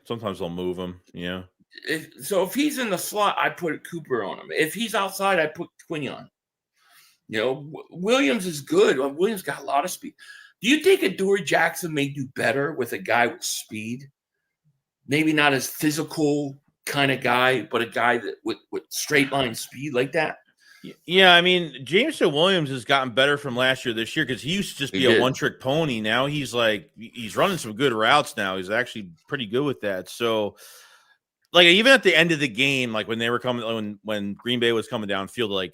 sometimes they'll move him. Yeah. If he's in the slot, I put Cooper on him. If he's outside, I put Quinion. Williams is good. Williams got a lot of speed. Do you think Adoree Jackson may do better with a guy with speed? Maybe not as physical kind of guy, but a guy that with straight line speed like that. Yeah, Jameson Williams has gotten better from last year this year because he used to just be a one-trick pony. Now he's running some good routes now. He's actually pretty good with that. So, even at the end of the game, when they were coming, when Green Bay was coming downfield,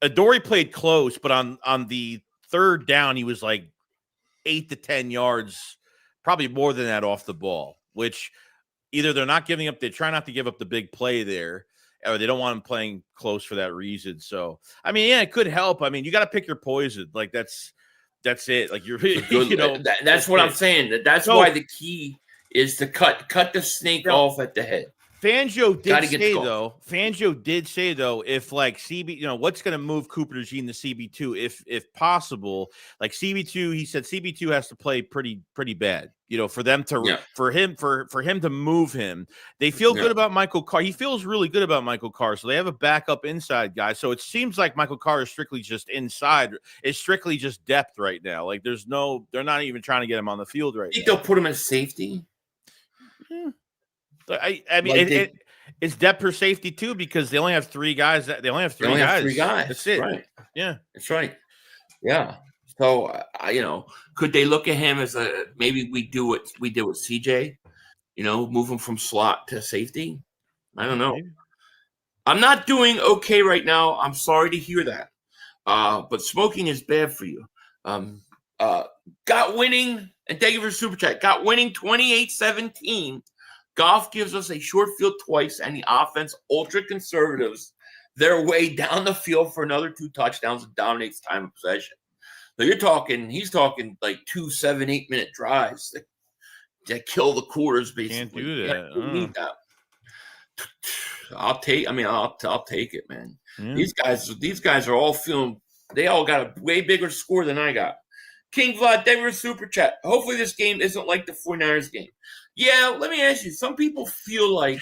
Adoree played close, but on the third down, he was 8 to 10 yards, probably more than that off the ball, which either they're not giving up, they try not to give up the big play there, or they don't want him playing close for that reason. So, it could help. You got to pick your poison. That's it. You're, that's what I'm saying. That's why the key is to cut the snake off at the head. Fangio did say though, if CB, what's going to move Cooper DeJean to CB2 if possible, CB2, he said CB2 has to play pretty bad, for them to for him to move him. They feel good about Michael Carr. He feels really good about Michael Carr, so they have a backup inside guy. So it seems like Michael Carr is strictly just inside, is strictly just depth right now. They're not even trying to get him on the field right now. Think they'll put him as safety? Yeah. It's depth per safety too, because they only have three guys. They only have three guys. That's it. Right. Yeah, that's right. Yeah. So could they look at him as maybe we do what we did with CJ? Move him from slot to safety. I don't know. Maybe. I'm not doing okay right now. I'm sorry to hear that. But smoking is bad for you. Got winning, and thank you for the super chat. Got winning 28-17. Goff gives us a short field twice, and the offense, ultra conservatives, their way down the field for another 2 touchdowns and dominates time of possession. So he's talking like 2 7-8 minute drives that kill the quarters basically. Can't do that. You need that. I'll take it, man. Yeah. These guys are all feeling. They all got a way bigger score than I got. King Vlad, Denver Super Chat. Hopefully this game isn't like the 49ers game. Yeah, let me ask you. Some people feel like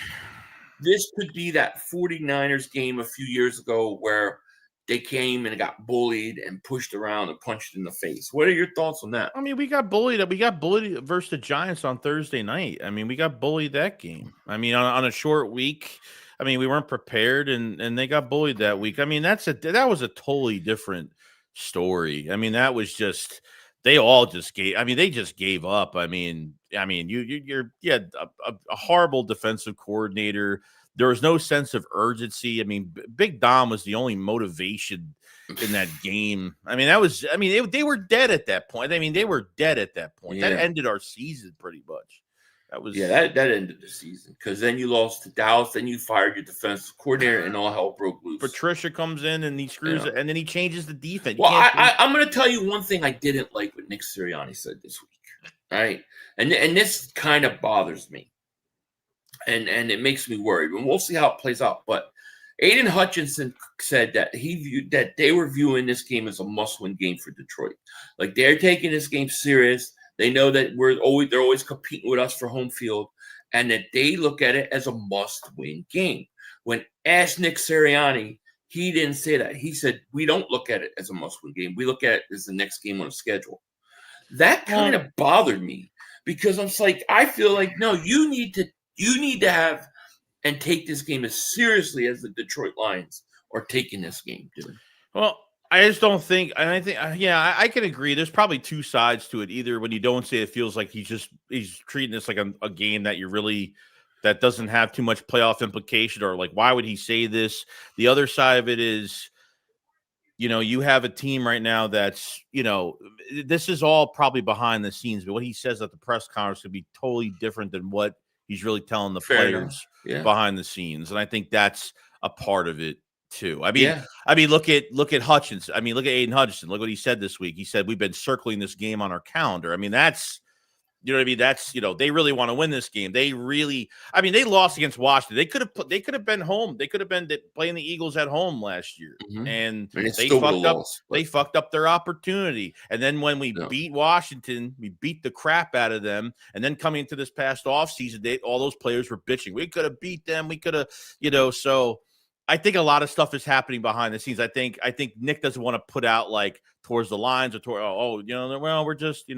this could be that 49ers game a few years ago where they came and got bullied and pushed around and punched in the face. What are your thoughts on that? I mean, we got bullied. We got bullied versus the Giants on Thursday night. I mean, we got bullied that game. I mean, on a short week. I mean, we weren't prepared, and they got bullied that week. I mean, that was a totally different story. I mean, that was just they just gave up. I mean, you had a horrible defensive coordinator. There was no sense of urgency. I mean, Big Dom was the only motivation in that game. I mean, they were dead at that point. I mean, they were dead at that point. Yeah. That ended our season pretty much. That ended the season because then you lost to Dallas, then you fired your defensive coordinator, and all hell broke loose. Patricia comes in and he screws it, and then he changes the defense. Well, I'm going to tell you one thing I didn't like what Nick Sirianni said this week, right? And this kind of bothers me, and it makes me worried. And we'll see how it plays out. But Aiden Hutchinson said that they were viewing this game as a must-win game for Detroit. Like they're taking this game serious. They know that they're always competing with us for home field, and that they look at it as a must-win game. When asked Nick Sirianni, he didn't say that. He said, we don't look at it as a must-win game. We look at it as the next game on the schedule. That kind of bothered me because I'm like, I feel like, no, you need to have and take this game as seriously as the Detroit Lions are taking this game, dude. Well, I just don't think, and I think, I can agree. There's probably two sides to it. Either when you don't say it feels like he's treating this like a game that doesn't have too much playoff implication, or like, why would he say this? The other side of it is, you have a team right now that's, this is all probably behind the scenes, but what he says at the press conference could be totally different than what he's really telling the players behind the scenes. And I think that's a part of it too. I mean, look at Hutchinson. I mean, look at Aiden Hutchinson. Look what he said this week. He said, we've been circling this game on our calendar. I mean, that's, you know what I mean? That's, they really want to win this game. They lost against Washington. They could have been home. They could have been playing the Eagles at home last year. Mm-hmm. And they fucked up their opportunity. And then when we beat Washington, we beat the crap out of them. And then coming into this past offseason, all those players were bitching. We could have beat them. We could have, so I think a lot of stuff is happening behind the scenes. I think Nick doesn't want to put out like towards the lines or we're just,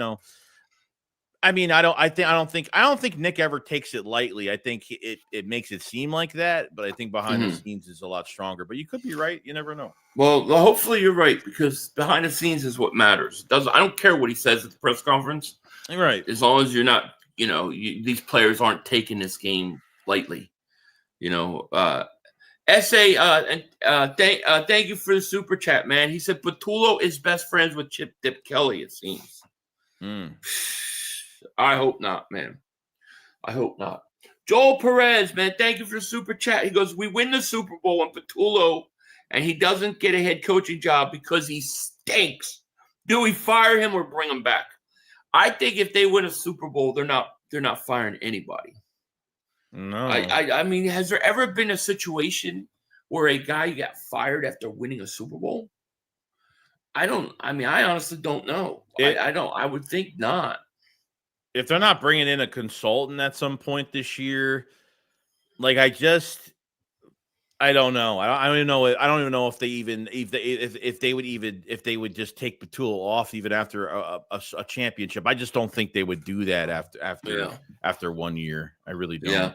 I mean, I don't think Nick ever takes it lightly. I think it makes it seem like that, but I think behind the scenes is a lot stronger. But you could be right. You never know. Well, hopefully you're right, because behind the scenes is what matters. I don't care what he says at the press conference. Right. As long as you're not, these players aren't taking this game lightly. Thank you for the super chat, man. He said Patullo is best friends with Chip Dip Kelly, it seems. I hope not, man. I hope not. Joel Perez, man, thank you for the super chat. He goes, we win the Super Bowl and Patullo, and he doesn't get a head coaching job because he stinks. Do we fire him or bring him back? I think if they win a Super Bowl, they're not firing anybody. No. I mean, has there ever been a situation where a guy got fired after winning a Super Bowl? I honestly don't know. I would think not. If they're not bringing in a consultant at some point this year, like I don't know. I don't even know. I don't even know if they would just take Patullo off even after a championship. I just don't think they would do that after 1 year. I really don't. Yeah.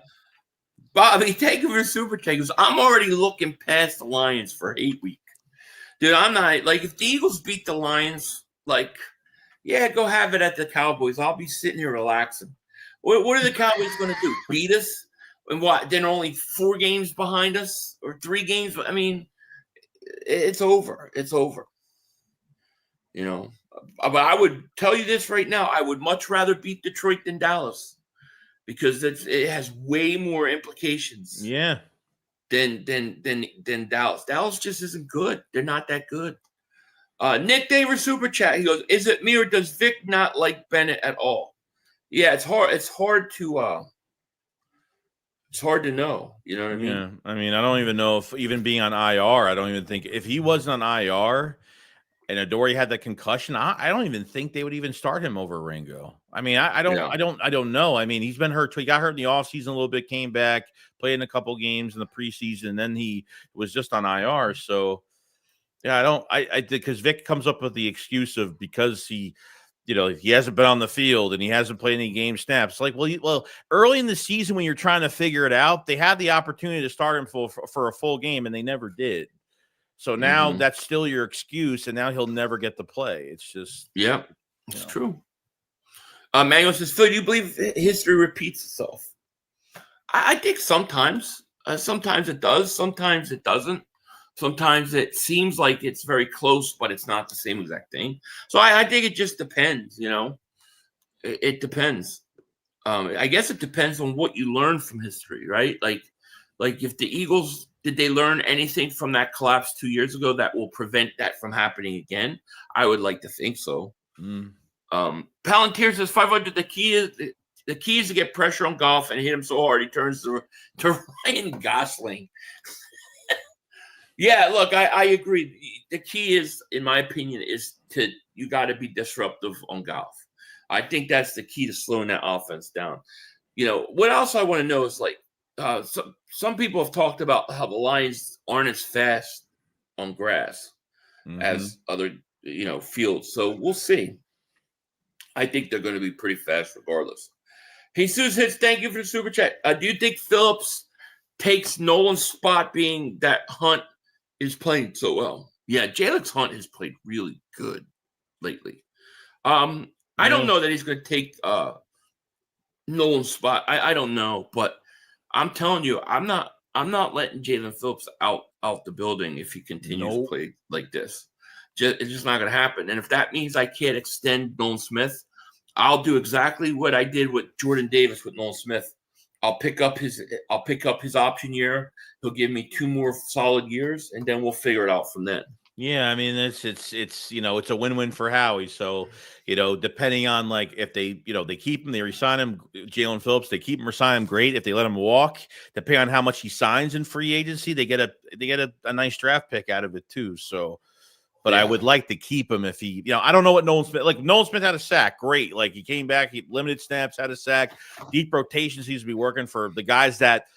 Bobby, thank you for super takers. I'm already looking past the Lions for 8 weeks. Dude, I'm not like, if the Eagles beat the Lions, like, yeah, go have it at the Cowboys. I'll be sitting here relaxing. What are the Cowboys going to do? Beat us? And what? Then only 4 games behind us or 3 games? I mean, it's over. It's over. But I would tell you this right now. I would much rather beat Detroit than Dallas, because it has way more implications. Nick Davis super chat. He goes, "Is it me or does Vic not like Bennett at all?" Yeah, it's hard. It's hard to know. You know what I mean? Yeah, I mean, I don't even know if even being on IR, I don't even think if he wasn't on IR and Adoree had the concussion, I don't even think they would even start him over Ringo. I mean, I don't know. I mean, he's been hurt. He got hurt in the offseason a little bit, came back, played in a couple games in the preseason, and then he was just on IR. So yeah, I did because Vic comes up with the excuse of because he hasn't been on the field and he hasn't played any game snaps. Like, well, early in the season when you're trying to figure it out, they had the opportunity to start him for a full game and they never did. So now that's still your excuse, and now he'll never get to play. It's just it's true. Manuel says, "Phil, do you believe history repeats itself?" I think sometimes. Sometimes it does. Sometimes it doesn't. Sometimes it seems like it's very close, but it's not the same exact thing. So I think it just depends, It depends. I guess it depends on what you learn from history, right? Like if the Eagles, did they learn anything from that collapse 2 years ago that will prevent that from happening again? I would like to think so. Palantir says 500. The key is to get pressure on Goff and hit him so hard he turns to Ryan Gosling. Yeah, look, I agree. The key is, in my opinion, you got to be disruptive on Goff. I think that's the key to slowing that offense down. What else I want to know is some people have talked about how the Lions aren't as fast on grass as other fields. So we'll see. I think they're going to be pretty fast regardless. Jesus hits, thank you for the super chat. Do you think Phillips takes Nolan's spot, being that Hunt is playing so well? Yeah, Jalen Hunt has played really good lately. I don't know that he's going to take Nolan's spot. I don't know, but I'm telling you, I'm not letting Jaylen Phillips out the building if he continues to play like this. It's just not going to happen. And if that means I can't extend Nolan Smith, I'll do exactly what I did with Jordan Davis with Nolan Smith. I'll pick up his option year. He'll give me 2 more solid years, and then we'll figure it out from then. Yeah, I mean it's it's a win-win for Howie. So depending on if they they keep him, they resign him, Jaylen Phillips, they keep him, resign him, great. If they let him walk, depending on how much he signs in free agency, they get a nice draft pick out of it too. So, but I would like to keep him if he I don't know what Nolan Smith had a sack, great. Like he came back, he limited snaps, had a sack, deep rotation seems to be working for the guys that.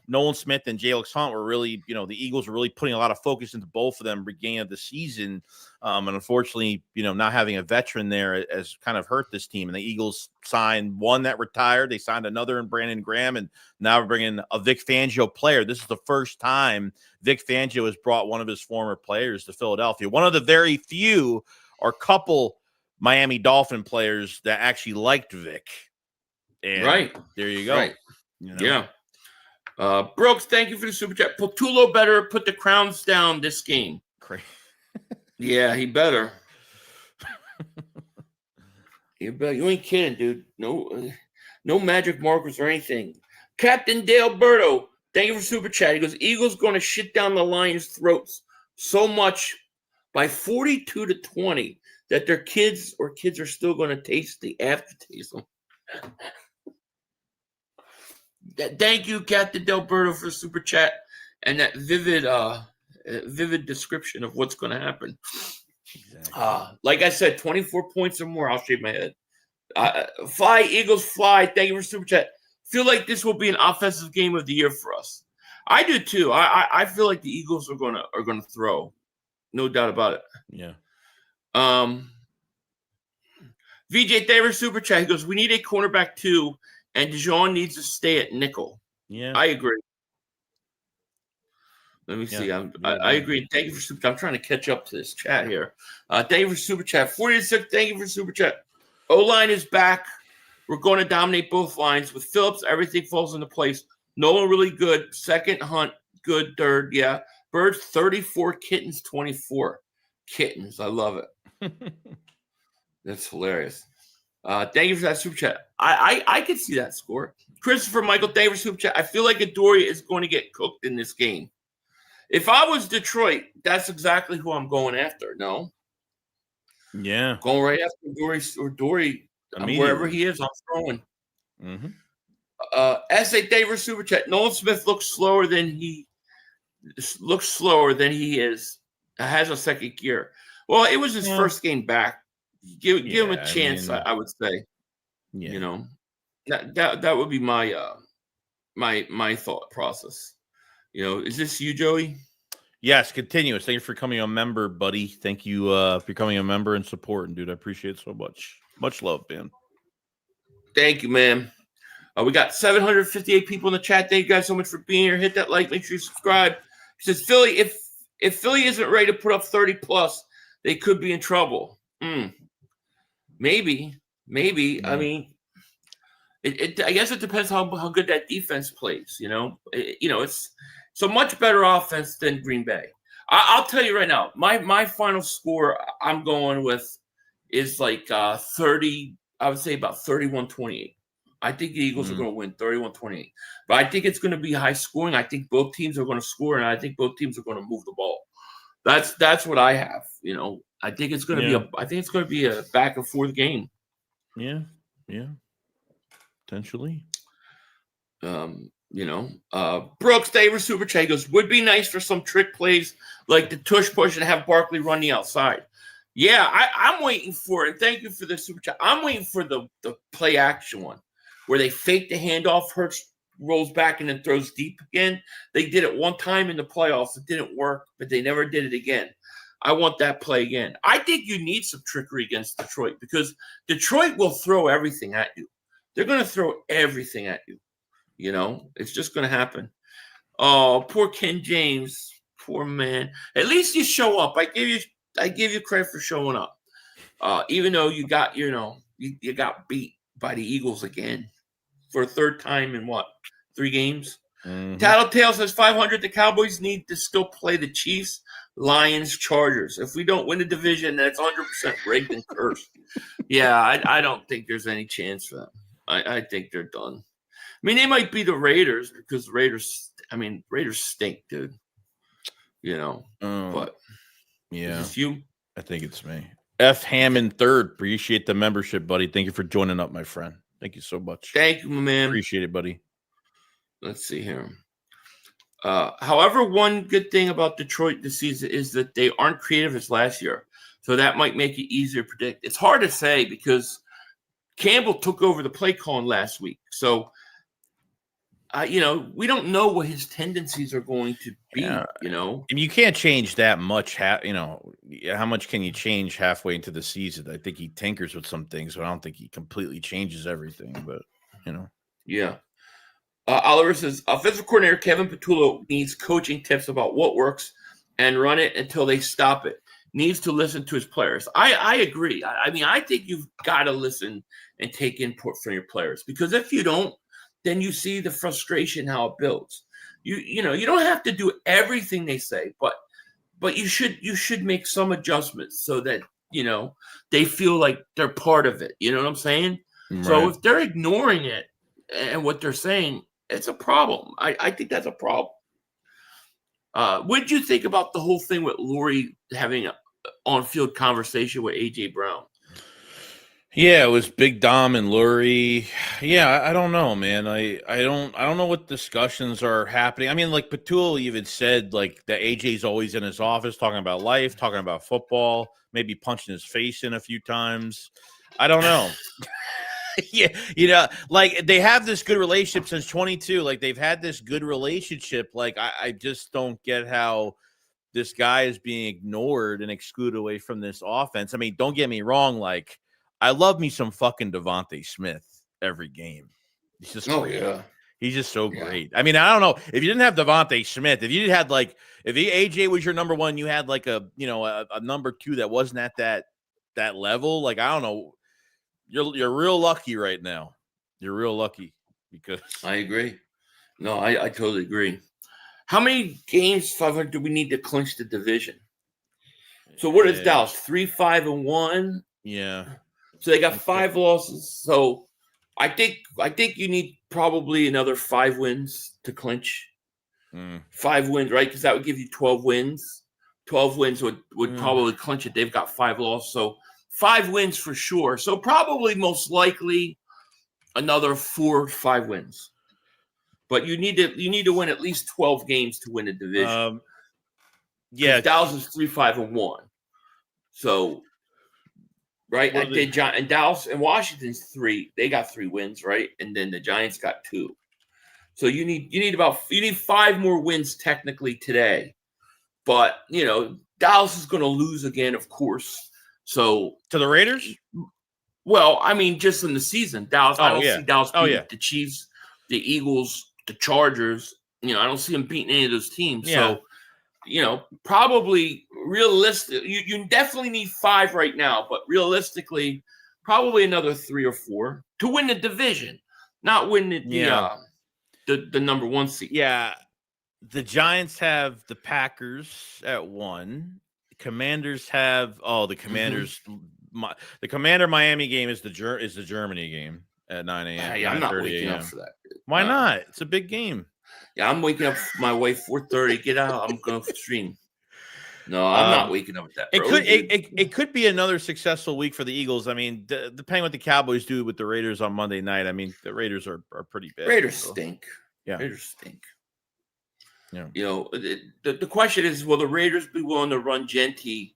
Nolan Smith and Jalen Hunt were really, the Eagles were really putting a lot of focus into both of them beginning of the season. And unfortunately, not having a veteran there has kind of hurt this team. And the Eagles signed one that retired. They signed another in Brandon Graham. And now we're bringing a Vic Fangio player. This is the first time Vic Fangio has brought one of his former players to Philadelphia. One of the very few or couple Miami Dolphin players that actually liked Vic. And there you go. Right. Yeah. Brooks, thank you for the super chat. Portulo better put the crowns down this game. Yeah, he better. You ain't kidding, dude. No magic markers or anything. Captain Dale Berto, thank you for super chat. He goes, Eagles going to shit down the Lions' throats so much by 42-20 that their kids are still going to taste the aftertaste. Thank you, Captain Delberto, for the super chat and that vivid description of what's going to happen. Exactly. Like I said, 24 points or more, I'll shave my head. Fly, Eagles, fly. Thank you for super chat. Feel like this will be an offensive game of the year for us. I do too. I feel like the Eagles are gonna throw, no doubt about it. Yeah. VJ Thayer super chat. He goes, we need a cornerback too. And Dijon needs to stay at nickel. Yeah, I agree. Let me see. I agree. Thank you for super chat. I'm trying to catch up to this chat here. Thank you for super chat. 46. Thank you for super chat. O-line is back. We're going to dominate both lines. With Phillips, everything falls into place. Nolan really good. Second, Hunt good. Third, yeah. Birds 34. Kittens 24. Kittens. I love it. That's hilarious. Thank you for that super chat. I can see that score. Christopher Michael, thank you for super chat. I feel like Adoree is going to get cooked in this game. If I was Detroit, that's exactly who I'm going after. No? Yeah. Going right after Dory. Wherever he is, I'm throwing. Mm-hmm. S.A. Davis Super Chat. Nolan Smith looks slower than he is. Has a second gear. Well, it was his first game back. Give him a chance. I would say. Yeah. You know, that would be my my thought process. You know, is this you, Joey? Yes, continuous. Thank you for becoming a member, buddy. Thank you for becoming a member and supporting, dude. I appreciate it so much. Much love, man. Thank you, man. We got 758 people in the chat. Thank you guys so much for being here. Hit that like. Make sure you subscribe. It says Philly, if Philly isn't ready to put up 30 plus, they could be in trouble. Maybe. I mean, I guess it depends how good that defense plays. You know, it's a much better offense than Green Bay. I'll tell you right now, my final score I'm going with is like 30. I would say about 31-28. I think the Eagles are going to win 31-28. But I think it's going to be high scoring. I think both teams are going to score, and I think both teams are going to move the ball. That's what I have. You know, I think it's going to be a back and forth game. Yeah. Potentially. Brooks Davis Super Chat goes, would be nice for some trick plays like the tush push and have Barkley run the outside. Yeah, I'm waiting for it. Thank you for the Super Chat. I'm waiting for the play action one where they fake the handoff, Hurts rolls back and then throws deep again. They did it one time in the playoffs. It didn't work, but they never did it again. I want that play again. I think you need some trickery against Detroit because Detroit will throw everything at you. They're going to throw everything at you. You know, it's just going to happen. Oh, poor Ken James. Poor man. At least you show up. I give you credit for showing up. Even though you got, you got beat by the Eagles again for a third time in 3 games? Mm-hmm. Tattletale says 500. The Cowboys need to still play the Chiefs, Lions, Chargers. If we don't win the division, that's 100% rigged and cursed. Yeah, I don't think there's any chance for them. I think they're done. I mean, they might be the Raiders because Raiders stink, dude. You know, but yeah, is this you? I think it's me. F. Hammond third. Appreciate the membership, buddy. Thank you for joining up, my friend. Thank you so much. Thank you, my man. Appreciate it, buddy. Let's see here. However, one good thing about Detroit this season is that they aren't creative as last year. So that might make it easier to predict. It's hard to say because Campbell took over the play calling last week. So, we don't know what his tendencies are going to be, And you can't change that much. How much can you change halfway into the season? I think he tinkers with some things, but I don't think he completely changes everything. But, Yeah. Oliver says, offensive coordinator Kevin Patullo needs coaching tips about what works and run it until they stop it. Needs to listen to his players. I agree. I mean, I think you've got to listen and take input from your players because if you don't, then you see the frustration how it builds. You don't have to do everything they say, but you should make some adjustments so that they feel like they're part of it. You know what I'm saying? Right. So if they're ignoring it and what they're saying, it's a problem. I think that's a problem. What did you think about the whole thing with Luri having an on-field conversation with A.J. Brown? Yeah, it was Big Dom and Luri. Yeah, I don't know, man. I don't know what discussions are happening. I mean, like Patullo even said, like that AJ's always in his office talking about life, talking about football, maybe punching his face in a few times. I don't know. Yeah, like they have this good relationship since 22. Like they've had this good relationship. Like I just don't get how this guy is being ignored and excluded away from this offense. I mean, don't get me wrong. Like I love me some fucking Devontae Smith every game. He's just great. Yeah. He's just so great. I mean, I don't know if you didn't have Devontae Smith, if you had like if AJ was your number one, you had like a number two that wasn't at that level. Like I don't know. You're real lucky right now. You're real lucky because I agree. No, I totally agree. How many games, 500, do we need to clinch the division? So what is Dallas? 3-5-1? Yeah. So they got 5 losses. So I think you need probably another 5 wins to clinch. 5 wins, right? Because that would give you 12 wins. 12 wins would probably clinch it. They've got 5 losses. So 5 wins for sure. So probably most likely another 4 or 5 wins. But you need to win at least 12 games to win a division. Yeah, Dallas is 3-5-1. So, right, and Dallas and Washington's 3. They got 3 wins, right, and then the Giants got 2. So you need 5 more wins technically today. But Dallas is going to lose again, of course. So to the Raiders. Well, I mean, just in the season, Dallas. I don't see Dallas beating the Chiefs, the Eagles, the Chargers. I don't see them beating any of those teams. Yeah. So, probably realistic. You definitely need 5 right now, but realistically, probably another 3 or 4 to win the division, not win the number 1 seed. Yeah. The Giants have the Packers at 1. Commanders have the Commanders. The Commander Miami game is the Germany game at 9 a.m. Yeah, I'm not waking up for that. Why not? It's a big game. Yeah, I'm waking up my wife 4:30. Get out. I'm going to stream. No, I'm not waking up at that. It could be another successful week for the Eagles. I mean, depending what the Cowboys do with the Raiders on Monday night. I mean, the Raiders are pretty bad. Raiders stink. Yeah, Raiders stink. Yeah. The question is, will the Raiders be willing to run Genty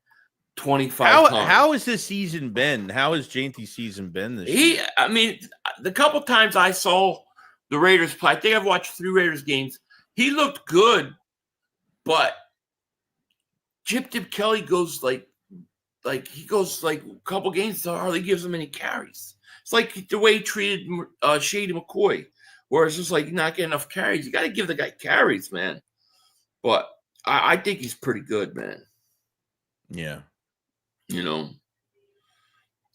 25 times? How has this season been? How has Genty's season been this year? I mean, the couple times I saw the Raiders play, I think I've watched 3 Raiders games. He looked good, but Chip Kelly goes like he goes like a couple games so hardly gives him any carries. It's like the way he treated Shady McCoy, where it's just like you're not getting enough carries. You got to give the guy carries, man. But I think he's pretty good, man. Yeah.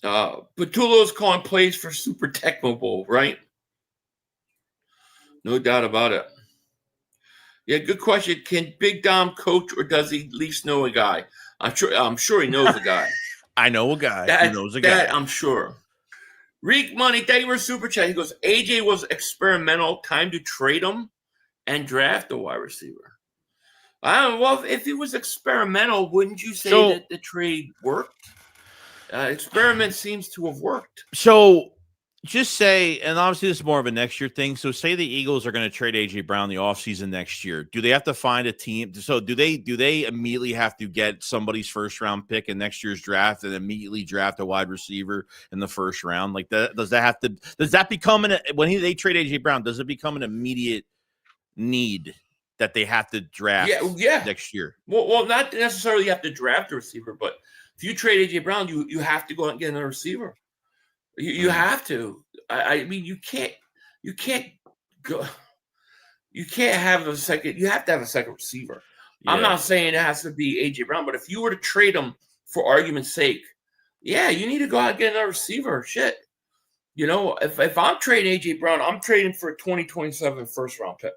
Patullo's calling plays for Super Tecmo Bowl, right? No doubt about it. Yeah, good question. Can Big Dom coach, or does he at least know a guy? I'm sure he knows a guy. I know a guy who knows a guy. That I'm sure. Reek Money, thank you for super chat. He goes, AJ was experimental. Time to trade him and draft a wide receiver. Well, if it was experimental, wouldn't you say that the trade worked? Experiment seems to have worked. So just say, and obviously this is more of a next year thing. So say the Eagles are going to trade AJ Brown the offseason next year. Do they have to find a team? So do they immediately have to get somebody's first round pick in next year's draft and immediately draft a wide receiver in the first round? Like that, does that become when they trade AJ Brown, does it become an immediate need that they have to draft next year? Well, not necessarily you have to draft a receiver, but if you trade AJ Brown, you have to go out and get another receiver. You have to. I mean, you can't go. You can't have a second. You have to have a second receiver. Yeah. I'm not saying it has to be AJ Brown, but if you were to trade him for argument's sake, you need to go out and get another receiver. Shit. If I'm trading AJ Brown, I'm trading for a 2027 first round pick.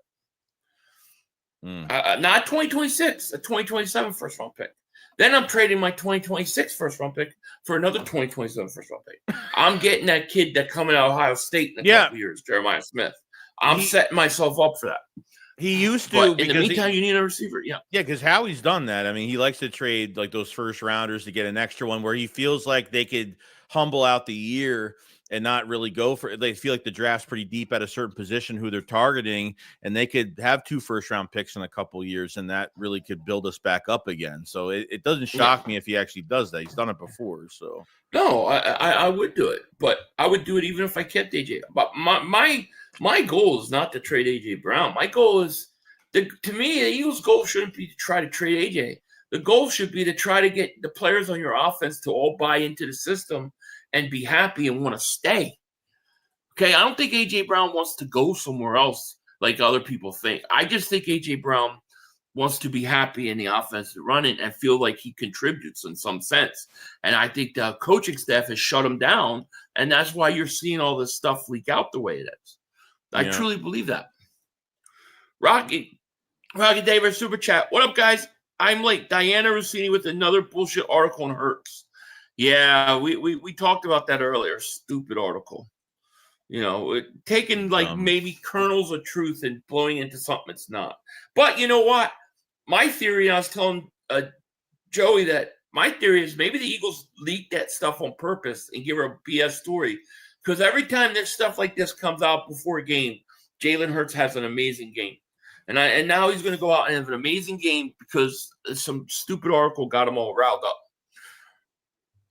Not 2026, a 2027 first round pick. Then I'm trading my 2026 first round pick for another 2027 first round pick. I'm getting that kid that coming out of Ohio State in a couple years, Jeremiah Smith. I'm setting myself up for that. He used to. But in the meantime, you need a receiver. Yeah. Yeah, because Howie's done that. I mean, he likes to trade like those first rounders to get an extra one where he feels like they could humble out the year and not really go for it. They feel like the draft's pretty deep at a certain position who they're targeting, and they could have 2 first-round picks in a couple years, and that really could build us back up again. So it doesn't shock me if he actually does that. He's done it before. So no, I would do it, but I would do it even if I kept AJ. But my goal is not to trade AJ Brown. My goal is to me, the Eagles' goal shouldn't be to try to trade AJ. The goal should be to try to get the players on your offense to all buy into the system and be happy and want to stay. Okay, I don't think A.J. Brown wants to go somewhere else like other people think. I just think A.J. Brown wants to be happy in the offensive running and feel like he contributes in some sense. And I think the coaching staff has shut him down, and that's why you're seeing all this stuff leak out the way it is. I truly believe that. Rocky Davis, Super Chat. What up, guys? I'm late. Diana Roussini with another bullshit article on Hurts. Yeah, we talked about that earlier. Stupid article. Taking maybe kernels of truth and blowing into something it's not. But you know what? My theory, I was telling Joey that my theory is maybe the Eagles leaked that stuff on purpose and give her a BS story. Because every time this stuff like this comes out before a game, Jalen Hurts has an amazing game. And now he's going to go out and have an amazing game because some stupid article got him all riled up.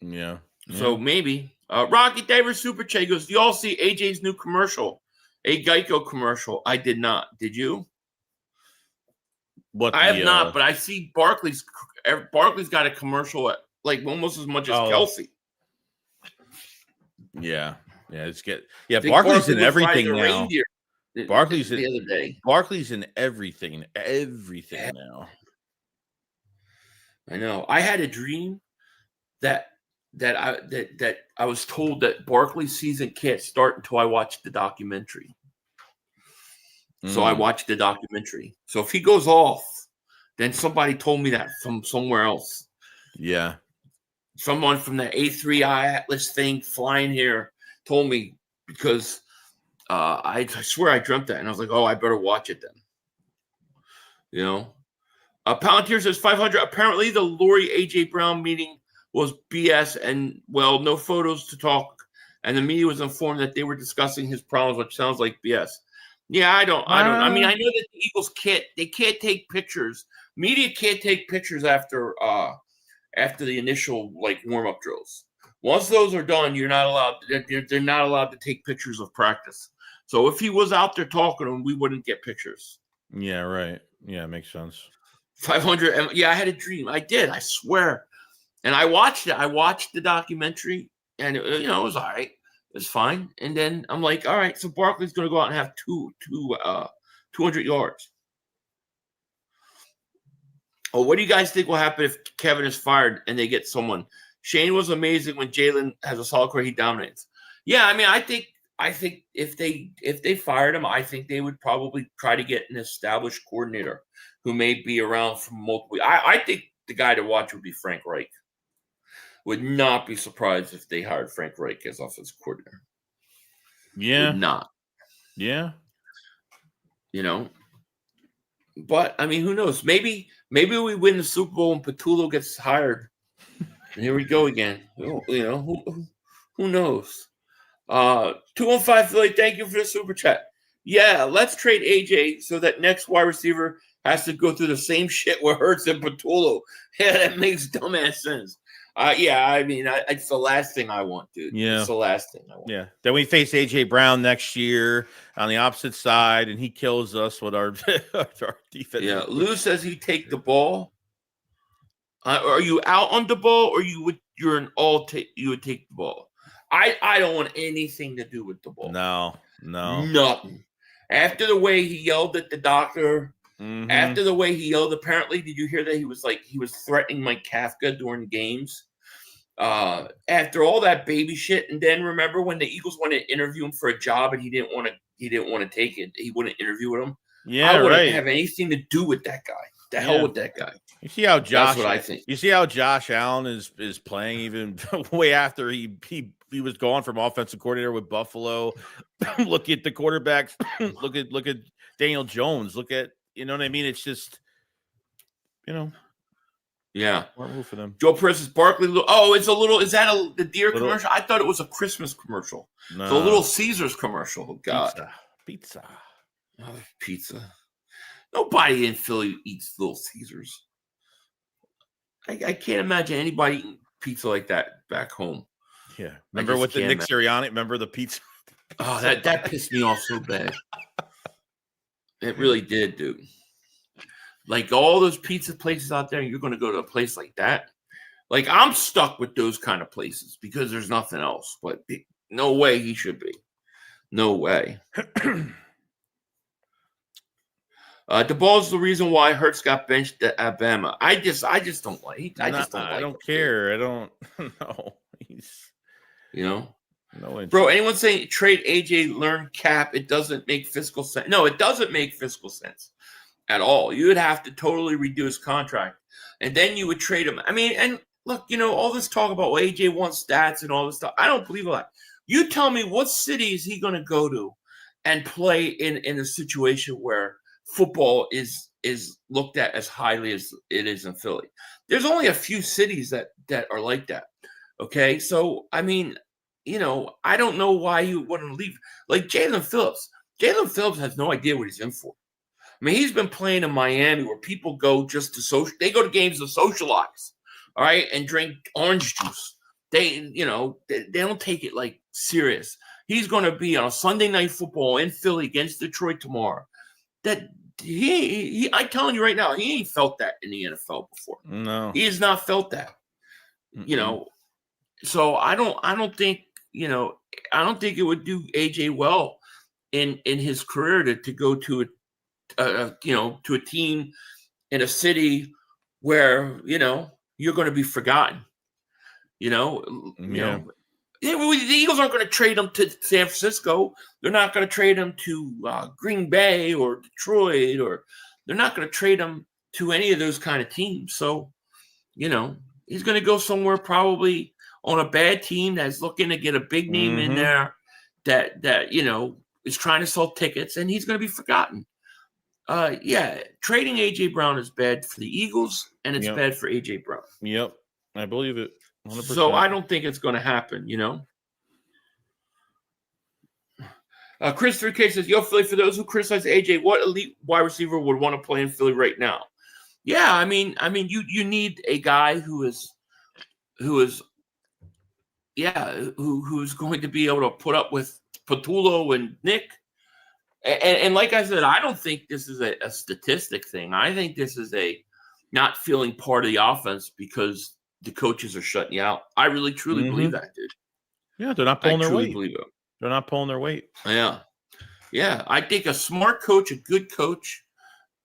Yeah. So maybe. Rocky Davis Super Chat goes, do you all see AJ's new commercial? A Geico commercial. I did not. Did you? I have not, but I see Barkley's got a commercial at like almost as much as Kelsey. Yeah. Barkley's in everything now. Barkley's the other day. Barkley's in everything now. I know. I had a dream that I was told that Barkley's season can't start until I watched the documentary. So I watched the documentary. So if he goes off, then somebody told me that from somewhere else. Yeah. Someone from the A3i Atlas thing flying here told me because I swear I dreamt that. And I was like, oh, I better watch it then. You know? Palantir says 500. Apparently the Luri A.J. Brown meeting was BS and, well, no photos to talk. And the media was informed that they were discussing his problems, which sounds like BS. Yeah, I don't. I mean, I know that the Eagles can't take pictures. Media can't take pictures after the initial like warm-up drills. Once those are done, you're not allowed. They're not allowed to take pictures of practice. So if he was out there talking to him, we wouldn't get pictures. Yeah, right. Yeah, it makes sense. 500. Yeah, I had a dream. I did. I swear. And I watched it. I watched the documentary, and it was all right. It was fine. And then I'm like, all right, so Barkley's going to go out and have 200 yards. Oh, what do you guys think will happen if Kevin is fired and they get someone? Shane was amazing when Jalen has a solid career. He dominates. Yeah, I mean, I think if they fired him, I think they would probably try to get an established coordinator who may be around for multiple. I think the guy to watch would be Frank Reich. Would not be surprised if they hired Frank Reich as offensive coordinator. Yeah. Would not. Yeah. But I mean, who knows? Maybe we win the Super Bowl and Patullo gets hired. And here we go again. Who knows? 215 Philly, thank you for the super chat. Yeah, let's trade AJ so that next wide receiver has to go through the same shit where Hurts and Patullo. Yeah, that makes dumbass sense. Yeah, I mean, it's the last thing I want, dude. Yeah. It's the last thing I want. Yeah. Then we face AJ Brown next year on the opposite side, and he kills us with our defense. Yeah, Lou says he'd take the ball. Are you out on the ball, or you would take the ball? I don't want anything to do with the ball. No. Nothing. After the way he yelled at the doctor. Mm-hmm. After the way he yelled, apparently, did you hear that he was threatening Mike Kafka during games? After all that baby shit, and then remember when the Eagles wanted to interview him for a job and he didn't want to take it. He wouldn't interview with him. Yeah, I wouldn't have anything to do with that guy. The hell with that guy. You see how Josh? That's what I think. You see how Josh Allen is playing even way after he was gone from offensive coordinator with Buffalo. Look at the quarterbacks. look at Daniel Jones. Look at. You know what I mean? It's just, yeah. Smart move for them. Joe Perez is Barkley. Oh, it's a little. Is that the deer commercial? I thought it was a Christmas commercial. No. It's a Little Caesars commercial. Oh, God. Pizza. Oh, pizza. Nobody in Philly eats Little Caesars. I can't imagine anybody eating pizza like that back home. Yeah. Remember with the Nick Sirianni? Remember the pizza? Oh, that pissed me off so bad. It really did, dude. Like all those pizza places out there, you're going to go to a place like that. Like I'm stuck with those kind of places because there's nothing else. But no way he should be. No way. The ball's the reason why Hurts got benched at Alabama. I just don't like. I don't care. I don't know. He's No, bro, anyone saying trade AJ, learn cap, it doesn't make fiscal sense. No, it doesn't make fiscal sense at all. You would have to totally reduce contract, and then you would trade him. I mean, and look, all this talk about AJ wants stats and all this stuff. I don't believe that. You tell me what city is he going to go to and play in a situation where football is is looked at as highly as it is in Philly. There's only a few cities that are like that. Okay, so I mean, I don't know why you wouldn't leave. Like Jaylen Phillips. Jaylen Phillips has no idea what he's in for. I mean, he's been playing in Miami where people go just to social. They go to games to socialize, all right, and drink orange juice. They don't take it like serious. He's going to be on a Sunday Night Football in Philly against Detroit tomorrow. That I'm telling you right now, he ain't felt that in the NFL before. No, he has not felt that. So I don't think it would do AJ well in his career to go to to a team in a city where you're going to be forgotten. The Eagles aren't going to trade him to San Francisco. They're not going to trade him to Green Bay or Detroit, or they're not going to trade him to any of those kind of teams. So, he's going to go somewhere probably on a bad team that's looking to get a big name in there that is trying to sell tickets, and he's going to be forgotten. Trading AJ Brown is bad for the Eagles, and it's bad for AJ Brown. Yep, I believe it. 100%. So I don't think it's going to happen. Chris 3K says, "Yo, Philly, for those who criticize AJ, what elite wide receiver would want to play in Philly right now?" Yeah, I mean, you need a guy who's going to be able to put up with Patullo and Nick. And like I said, I don't think this is a statistic thing. I think this is a not feeling part of the offense because the coaches are shutting you out. I really, truly believe that, dude. Yeah, they're not pulling their weight. Believe it. They're not pulling their weight. Yeah. I think a smart coach, a good coach,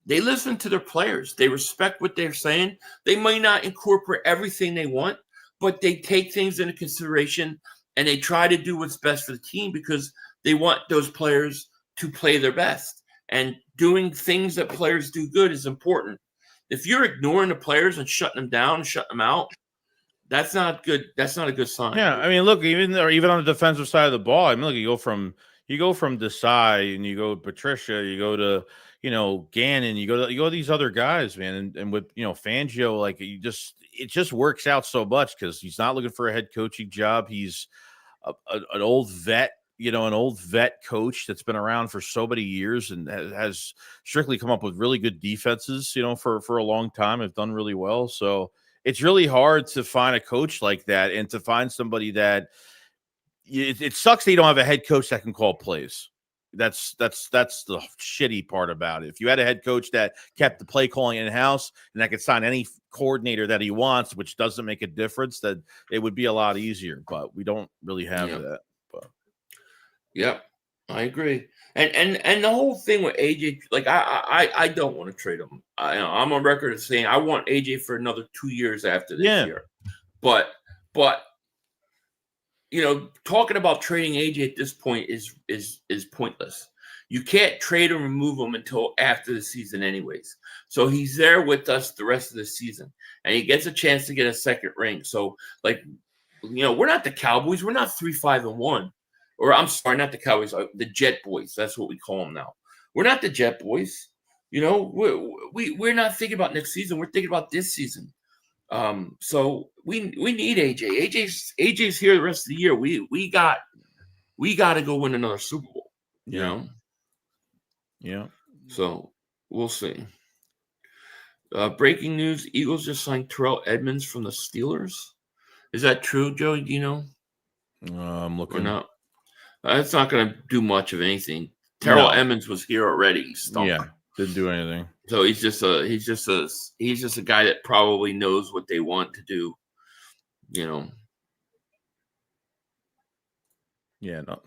they listen to their players. They respect what they're saying. They might not incorporate everything they want, but they take things into consideration and they try to do what's best for the team because they want those players to play their best. And doing things that players do good is important. If you're ignoring the players and shutting them down and shutting them out, that's not good. That's not a good sign. Yeah, I mean, look, even on the defensive side of the ball, I mean, look, you go from Desai and you go Patricia, you go to Gannon, you go to these other guys, man, and with Fangio, like it just works out so much because he's not looking for a head coaching job. He's an old vet. An old vet coach that's been around for so many years and has strictly come up with really good defenses, for a long time, have done really well. So it's really hard to find a coach like that and to find somebody that it sucks that you don't have a head coach that can call plays. That's the shitty part about it. If you had a head coach that kept the play calling in house and that could sign any coordinator that he wants, which doesn't make a difference, that it would be a lot easier, but we don't really have that. Yep, I agree. And the whole thing with AJ, like I don't want to trade him. I'm on record as saying I want AJ for another 2 years after this year. But talking about trading AJ at this point is pointless. You can't trade him, remove him until after the season anyways. So he's there with us the rest of the season. And he gets a chance to get a second ring. So we're not the Cowboys. We're not 3-5-1. Or I'm sorry, not the Cowboys, the Jet Boys. That's what we call them now. We're not the Jet Boys. We're not thinking about next season. We're thinking about this season. So we need AJ. AJ's here the rest of the year. We got to go win another Super Bowl. Yeah. So we'll see. Breaking news: Eagles just signed Terrell Edmonds from the Steelers. Is that true, Joey? Do you know? I'm looking. Or not? It's not going to do much of anything. Terrell Edmonds was here already. He stunk. Yeah, didn't do anything. So he's just a guy that probably knows what they want to do. Yeah, no.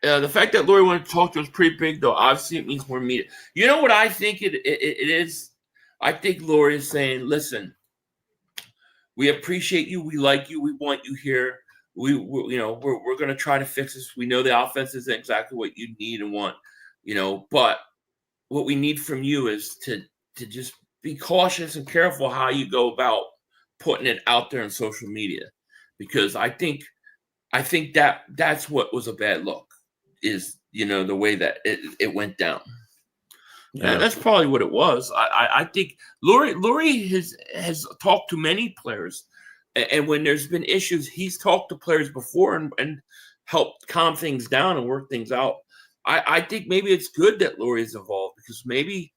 The fact that Luri wanted to talk to us pretty big, though. Obviously, it means more media. You know what I think it is? I think Luri is saying, "Listen, we appreciate you. We like you. We want you here. We're going to try to fix this. We know the offense isn't exactly what you need and want, but what we need from you is to just be cautious and careful how you go about putting it out there on social media, because I think that's what was a bad look is, the way that it went down. Yeah, that's probably what it was. I think Lurie has talked to many players, and when there's been issues, he's talked to players before and helped calm things down and work things out. I think maybe it's good that Lurie is involved, because maybe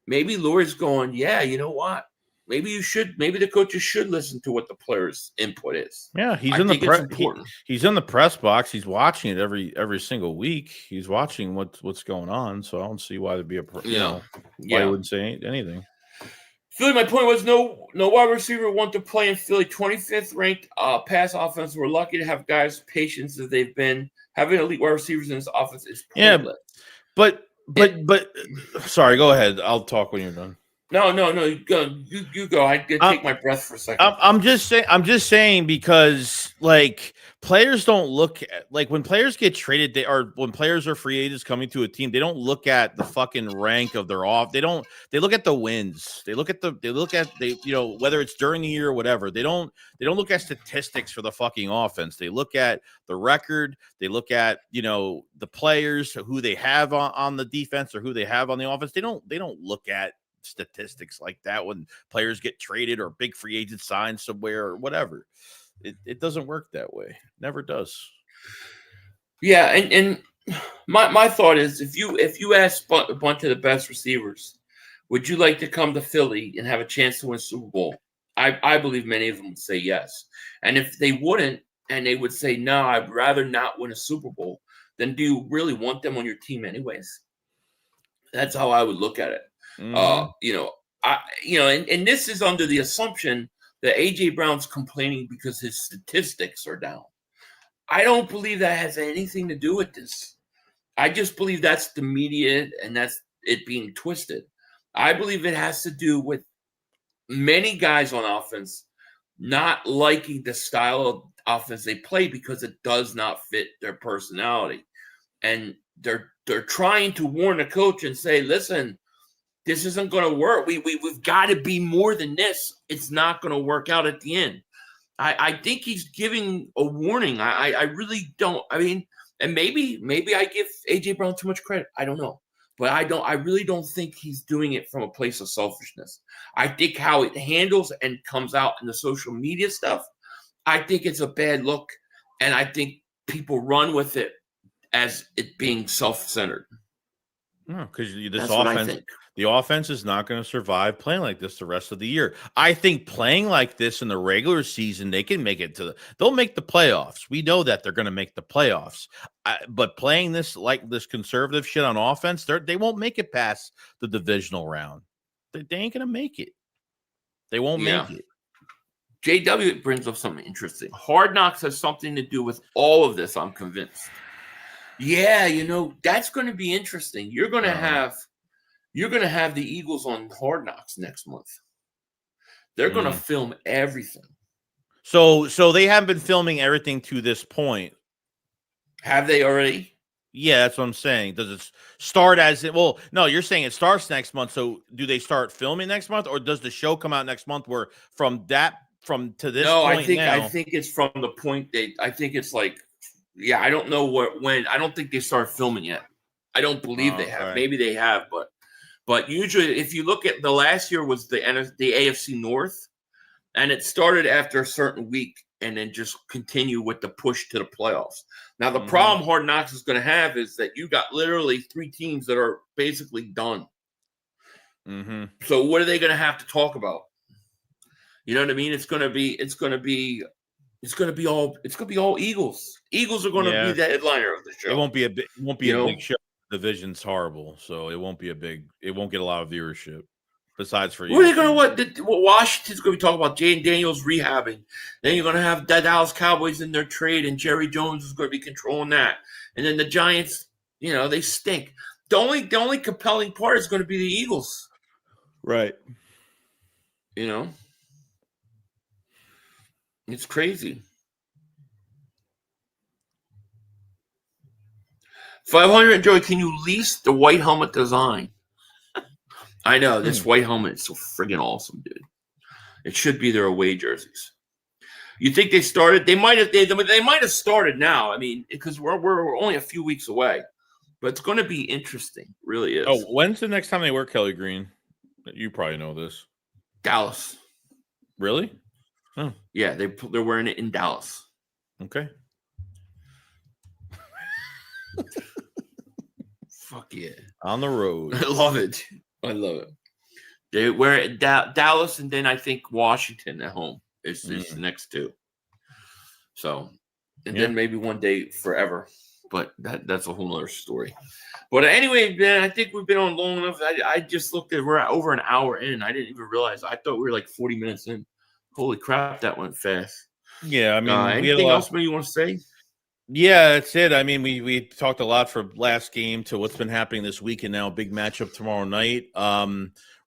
Lurie's going, yeah, you know what? Maybe the coaches should listen to what the players' input is. Yeah, he's in the press box. He's watching it every single week. He's watching what's going on. So I don't see why there'd be why he wouldn't say anything. Philly, my point was no wide receiver want to play in Philly. 25th ranked pass offense. We're lucky to have guys patient as they've been. Having elite wide receivers in this offense is pointless. Yeah, but sorry, go ahead. I'll talk when you're done. No. You go. I did take my breath for a second. I'm just saying because like players don't look at, like when players get traded, when players are free agents coming to a team, they don't look at the fucking rank of their off. They look at the wins. They look at whether it's during the year or whatever. They don't look at statistics for the fucking offense. They look at the record. They look at the players who they have on the defense or who they have on the offense. They don't look at statistics like that when players get traded or big free agent signs somewhere or whatever. It doesn't work that way. Never does. Yeah, and my thought is if you ask a bunch of the best receivers, would you like to come to Philly and have a chance to win a Super Bowl? I believe many of them would say yes. And if they wouldn't, and they would say, no, I'd rather not win a Super Bowl, then do you really want them on your team anyways? That's how I would look at it. Mm-hmm. And this is under the assumption that AJ Brown's complaining because his statistics are down. I don't believe that has anything to do with this. I just believe that's the media and that's it being twisted. I believe it has to do with many guys on offense not liking the style of offense they play because it does not fit their personality. And they're trying to warn the coach and say, listen, this isn't going to work. We've got to be more than this. It's not going to work out at the end. I think he's giving a warning. I really don't. I mean, and maybe I give AJ Brown too much credit. I don't know, but I really don't think he's doing it from a place of selfishness. I think how it handles and comes out in the social media stuff, I think it's a bad look, and I think people run with it as it being self-centered. No, because the offense is not going to survive playing like this the rest of the year. I think playing like this in the regular season, they can make it they'll make the playoffs. We know that they're going to make the playoffs. But playing this like this conservative shit on offense, they won't make it past the divisional round. They ain't going to make it. They won't make it. JW brings up something interesting. Hard Knocks has something to do with all of this, I'm convinced. Yeah, that's going to be interesting. You're going to have the Eagles on Hard Knocks next month. They're going to film everything. So they haven't been filming everything to this point. Have they already? Yeah, that's what I'm saying. Does it start well, no, you're saying it starts next month. So do they start filming next month, or does the show come out next month where from to this point I think it's from the point I think it's like, yeah, I don't know when. I don't think they start filming yet. I don't believe they have. Right. Maybe they have, but usually if you look at the last year was the AFC North, and it started after a certain week and then just continue with the push to the playoffs. Now, the problem Hard Knocks is going to have is that you got literally 3 teams that are basically done. Mm-hmm. So what are they going to have to talk about? You know what I mean? It's going to be all Eagles. Eagles are going to be the headliner of the show. It won't be a big show. The division's horrible, so it won't get a lot of viewership. Besides for you, what are they going to Washington's going to be talking about Jayden Daniels rehabbing. Then you're going to have the Dallas Cowboys in their trade, and Jerry Jones is going to be controlling that. And then the Giants, they stink. The only compelling part is going to be the Eagles, right? It's crazy. 500, Joey, can you lease the white helmet design? I know, this white helmet is so friggin' awesome, dude. It should be their away jerseys. You think they started? They might have started now. I mean, because we're only a few weeks away. but it's going to be interesting. Really is. Oh, when's the next time they wear Kelly Green? You probably know this. Dallas. Really? Oh. Yeah, they're wearing it in Dallas. Okay. Fuck yeah. On the road. I love it. They wear it in Dallas, and then I think Washington at home is the next two. So, and then maybe one day forever. But that's a whole nother story. But anyway, man, I think we've been on long enough. I just looked at we're over an hour in. I didn't even realize. I thought we were like 40 minutes in. Holy crap, that went fast. Yeah, I mean, anything else you want to say? Yeah, that's it. I mean, we talked a lot from last game to what's been happening this week, and now a big matchup tomorrow night.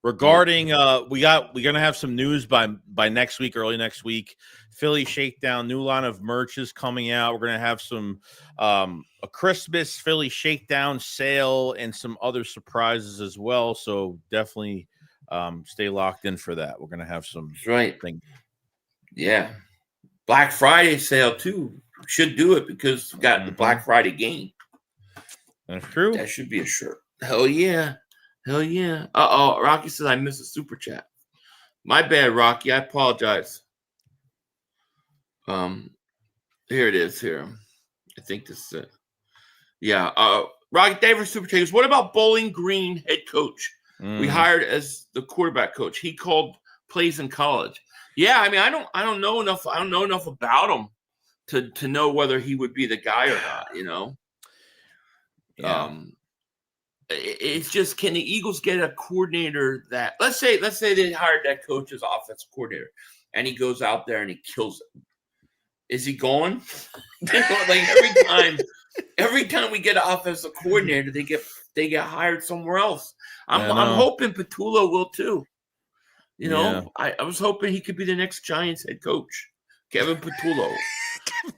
Regarding we're gonna have some news by next week, early next week. Philly Shakedown, new line of merch is coming out. We're gonna have some a Christmas Philly Shakedown sale and some other surprises as well. So definitely stay locked in for that. We're gonna have some. That's right. Things. Yeah, Black Friday sale too. Should do it because we got the Black Friday game. That's true. That should be a shirt. Hell yeah. Hell yeah. Uh-oh. Rocky says I missed a super chat. My bad, Rocky. I apologize. Here it is here. I think this is it. Yeah. Rocky Davis super chat. What about Bowling Green head coach? We hired as the quarterback coach. He called plays in college. Yeah, I mean, I don't know enough. I don't know enough about him to know whether he would be the guy or not, you know. Yeah. It's just, can the Eagles get a coordinator that let's say they hired that coach as offensive coordinator and he goes out there and he kills it. Is he gone? Like every time we get an offensive coordinator, they get hired somewhere else. I'm hoping Petullo will too. You know, I was hoping he could be the next Giants head coach. Kevin Petullo.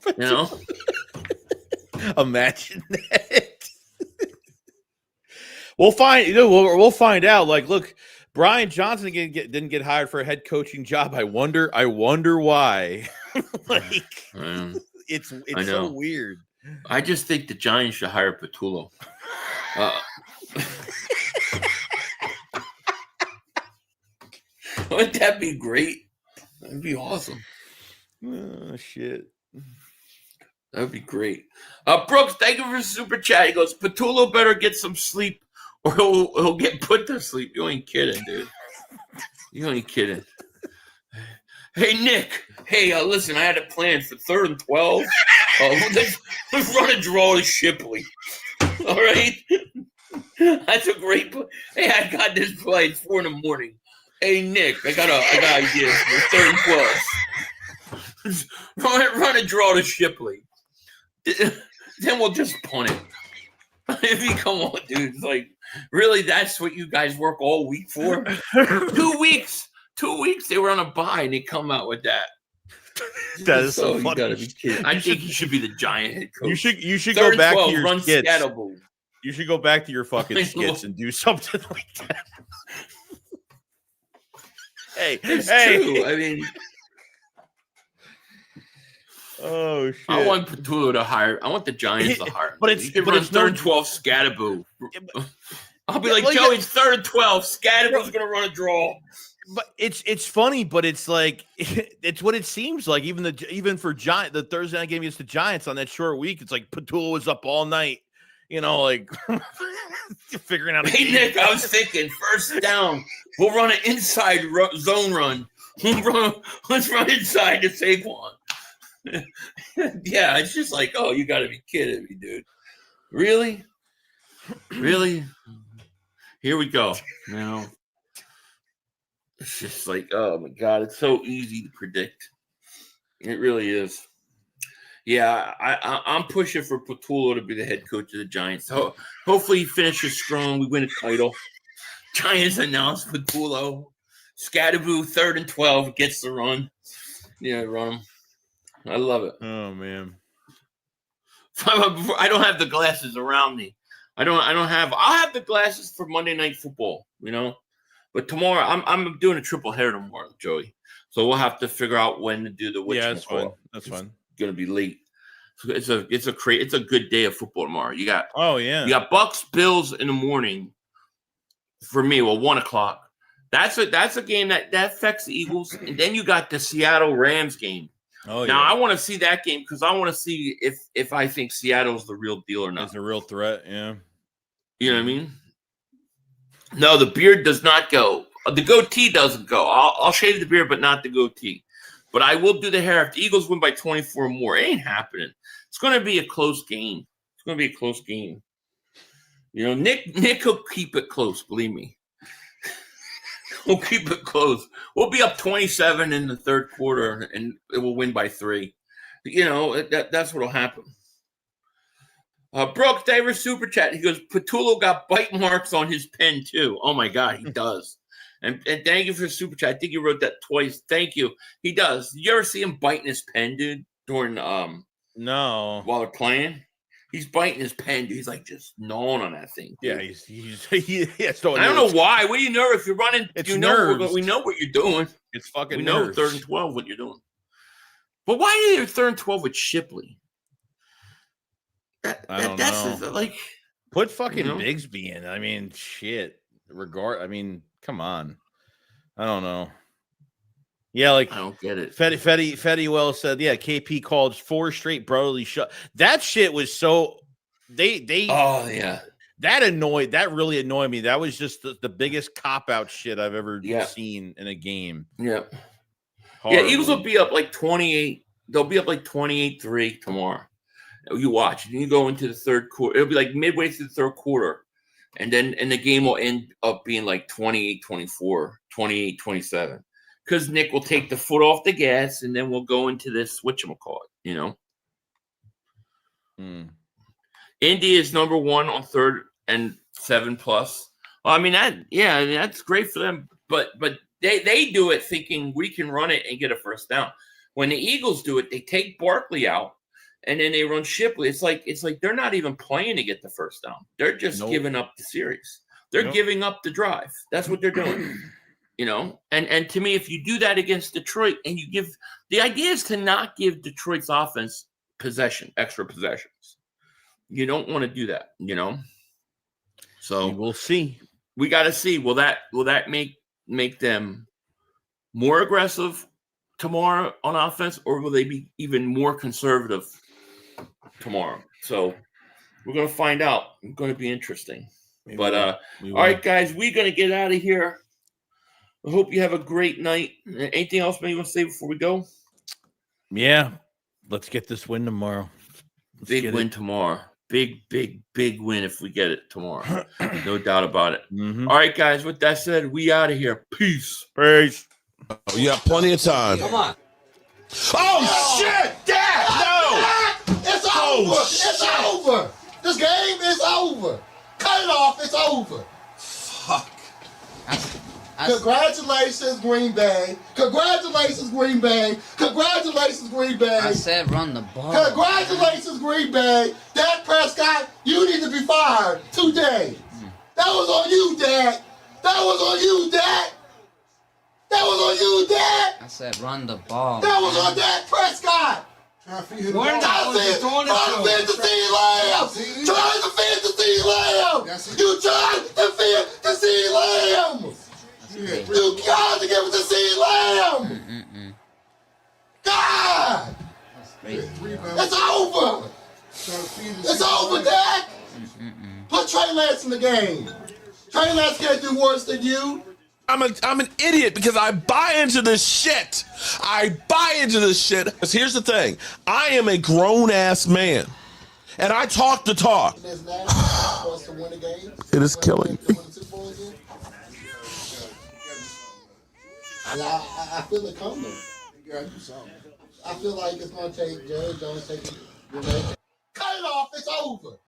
You know? Imagine that. We'll find. You know, we'll find out. Like, look, Brian Johnson didn't get hired for a head coaching job. I wonder why. Like, it's so weird. I just think the Giants should hire Petullo. Wouldn't that be great? That'd be awesome. Oh shit. That would be great. Brooks, thank you for the super chat. He goes, Petullo better get some sleep or he'll get put to sleep. You ain't kidding, dude. You ain't kidding. Hey, Nick. Hey, listen, I had a plan for 3rd and 12. Let's run a draw to Shipley. All right? That's a great play. Hey, I got this play. It's 4 a.m. Hey, Nick, I got ideas for 3rd and 12. Run a draw to Shipley. Then we'll just punt it. I mean, come on, dude. It's like, really, that's what you guys work all week for? 2 weeks. 2 weeks they were on a bye and they come out with that. That is so funny. You gotta be kidding. I think he should be the Giant head coach. You should go back to your skits. Scatterable. You should go back to your fucking skits and do something like that. It's true. I mean, oh shit! I want Petullo to hire. I want the Giants to hire. But it's 3rd and 12 Scatterboo. I'll be like, Joe, it's 3rd and 12. Scatterboo's gonna run a draw. But it's funny, but it's like it's what it seems like. Even for the Thursday night game against the Giants on that short week, it's like Petullo was up all night. You know, like figuring out. Hey, Nick, I was thinking 1st down. We'll run an inside zone run. Let's run inside to Saquon. Yeah, it's just like, oh, you got to be kidding me, dude. Really? Really? Here we go. Now, it's just like, oh, my God. It's so easy to predict. It really is. Yeah, I'm pushing for Petullo to be the head coach of the Giants. So hopefully he finishes strong. We win a title. Giants announce Petullo. Scatterboo, 3rd and 12, gets the run. Yeah, run him. I love it. Oh man, I don't have the glasses around me. I'll have the glasses for Monday Night Football, you know. But tomorrow, I'm doing a triple header tomorrow, Joey. So we'll have to figure out when to do the which. Yeah, that's fine. That's fine. Going to be late. It's a good day of football tomorrow. You got you got Bucks Bills in the morning. For me, 1:00. That's a game that affects the Eagles, and then you got the Seattle Rams game. Now I want to see that game because I want to see if I think Seattle's the real deal or not. It's a real threat, yeah. You know what I mean? No, the beard does not go. The goatee doesn't go. I'll shave the beard, but not the goatee. But I will do the hair. If the Eagles win by 24 or more, it ain't happening. It's going to be a close game. It's going to be a close game. You know, Nick will keep it close, believe me. We'll keep it close. We'll be up 27 in the third quarter, and it will win by 3. You know, that's what will happen. Brooke Davis super chat. He goes, Patullo got bite marks on his pen too. Oh my God, he does. And thank you for the super chat. I think you wrote that twice. Thank you. He does. Did you ever see him biting his pen, dude? During no, while they're playing, he's biting his pen, dude. He's like just gnawing on that thing. Dude. Yeah, he's I don't know why. What are you nervous? If you're running, we know what you're doing. It's fucking. We know 3rd and 12 what you're doing. But why are you 3rd and 12 with Shipley? I don't know. Like, put fucking Bigsby in. I mean, shit. I mean, come on. I don't know. Yeah, like I don't get it. Fetty well said, yeah, KP called 4 straight brotherly shot. That shit was so they oh yeah. That really annoyed me. That was just the biggest cop-out shit I've ever seen in a game. Yeah. Horrible. Yeah, Eagles will be up like 28. They'll be up like 28-3 tomorrow. You watch. And you go into the third quarter. It'll be like midway through the third quarter. And the game will end up being like 28-24, 28-27. Because Nick will take the foot off the gas, and then we'll go into this whatchamacallit, you know? Indy is number 1 on 3rd and 7+. Well, I mean, that's great for them. But they do it thinking we can run it and get a first down. When the Eagles do it, they take Barkley out, and then they run Shipley. It's like they're not even playing to get the first down. They're just giving up the series. They're giving up the drive. That's what they're doing. You know, and to me, if you do that against Detroit and you give the idea is to not give Detroit's offense extra possessions. You don't want to do that, you know. So we'll see. We got to see. Will that make them more aggressive tomorrow on offense, or will they be even more conservative tomorrow? So we're gonna find out. It's going to be interesting. All right, guys, we're gonna get out of here. I hope you have a great night. Anything else maybe you want to say before we go? Yeah. Let's get this win tomorrow. Big win tomorrow. Big win if we get it tomorrow. No doubt about it. Mm-hmm. All right, guys. With that said, we out of here. Peace. Peace. Oh, you have plenty of time. Come on. Oh, shit! Dad! No! It's over! It's over! This game is over! Cut it off! It's over! Fuck. Congratulations, Green Bay. Congratulations, Green Bay. Congratulations, Green Bay. I said run the ball. Congratulations, Green Bay. Dak Prescott, you need to be fired today. That was on you, Dak. That was on you, Dak. That was on you, Dak. I said run the ball. That was on Dak Prescott. Trying to feed the Lamb. You trying to feed the Lamb. You got to give it to C. Lamb. God. It's over. It's over, Dak. Put Trey Lance in the game. Trey Lance can't do worse than you. I'm an idiot because I buy into this shit. Because here's the thing. I am a grown-ass man. And I talk the talk. It is killing me. I feel it coming. I feel like it's going to take Jerry Jones taking. Cut it off. It's over.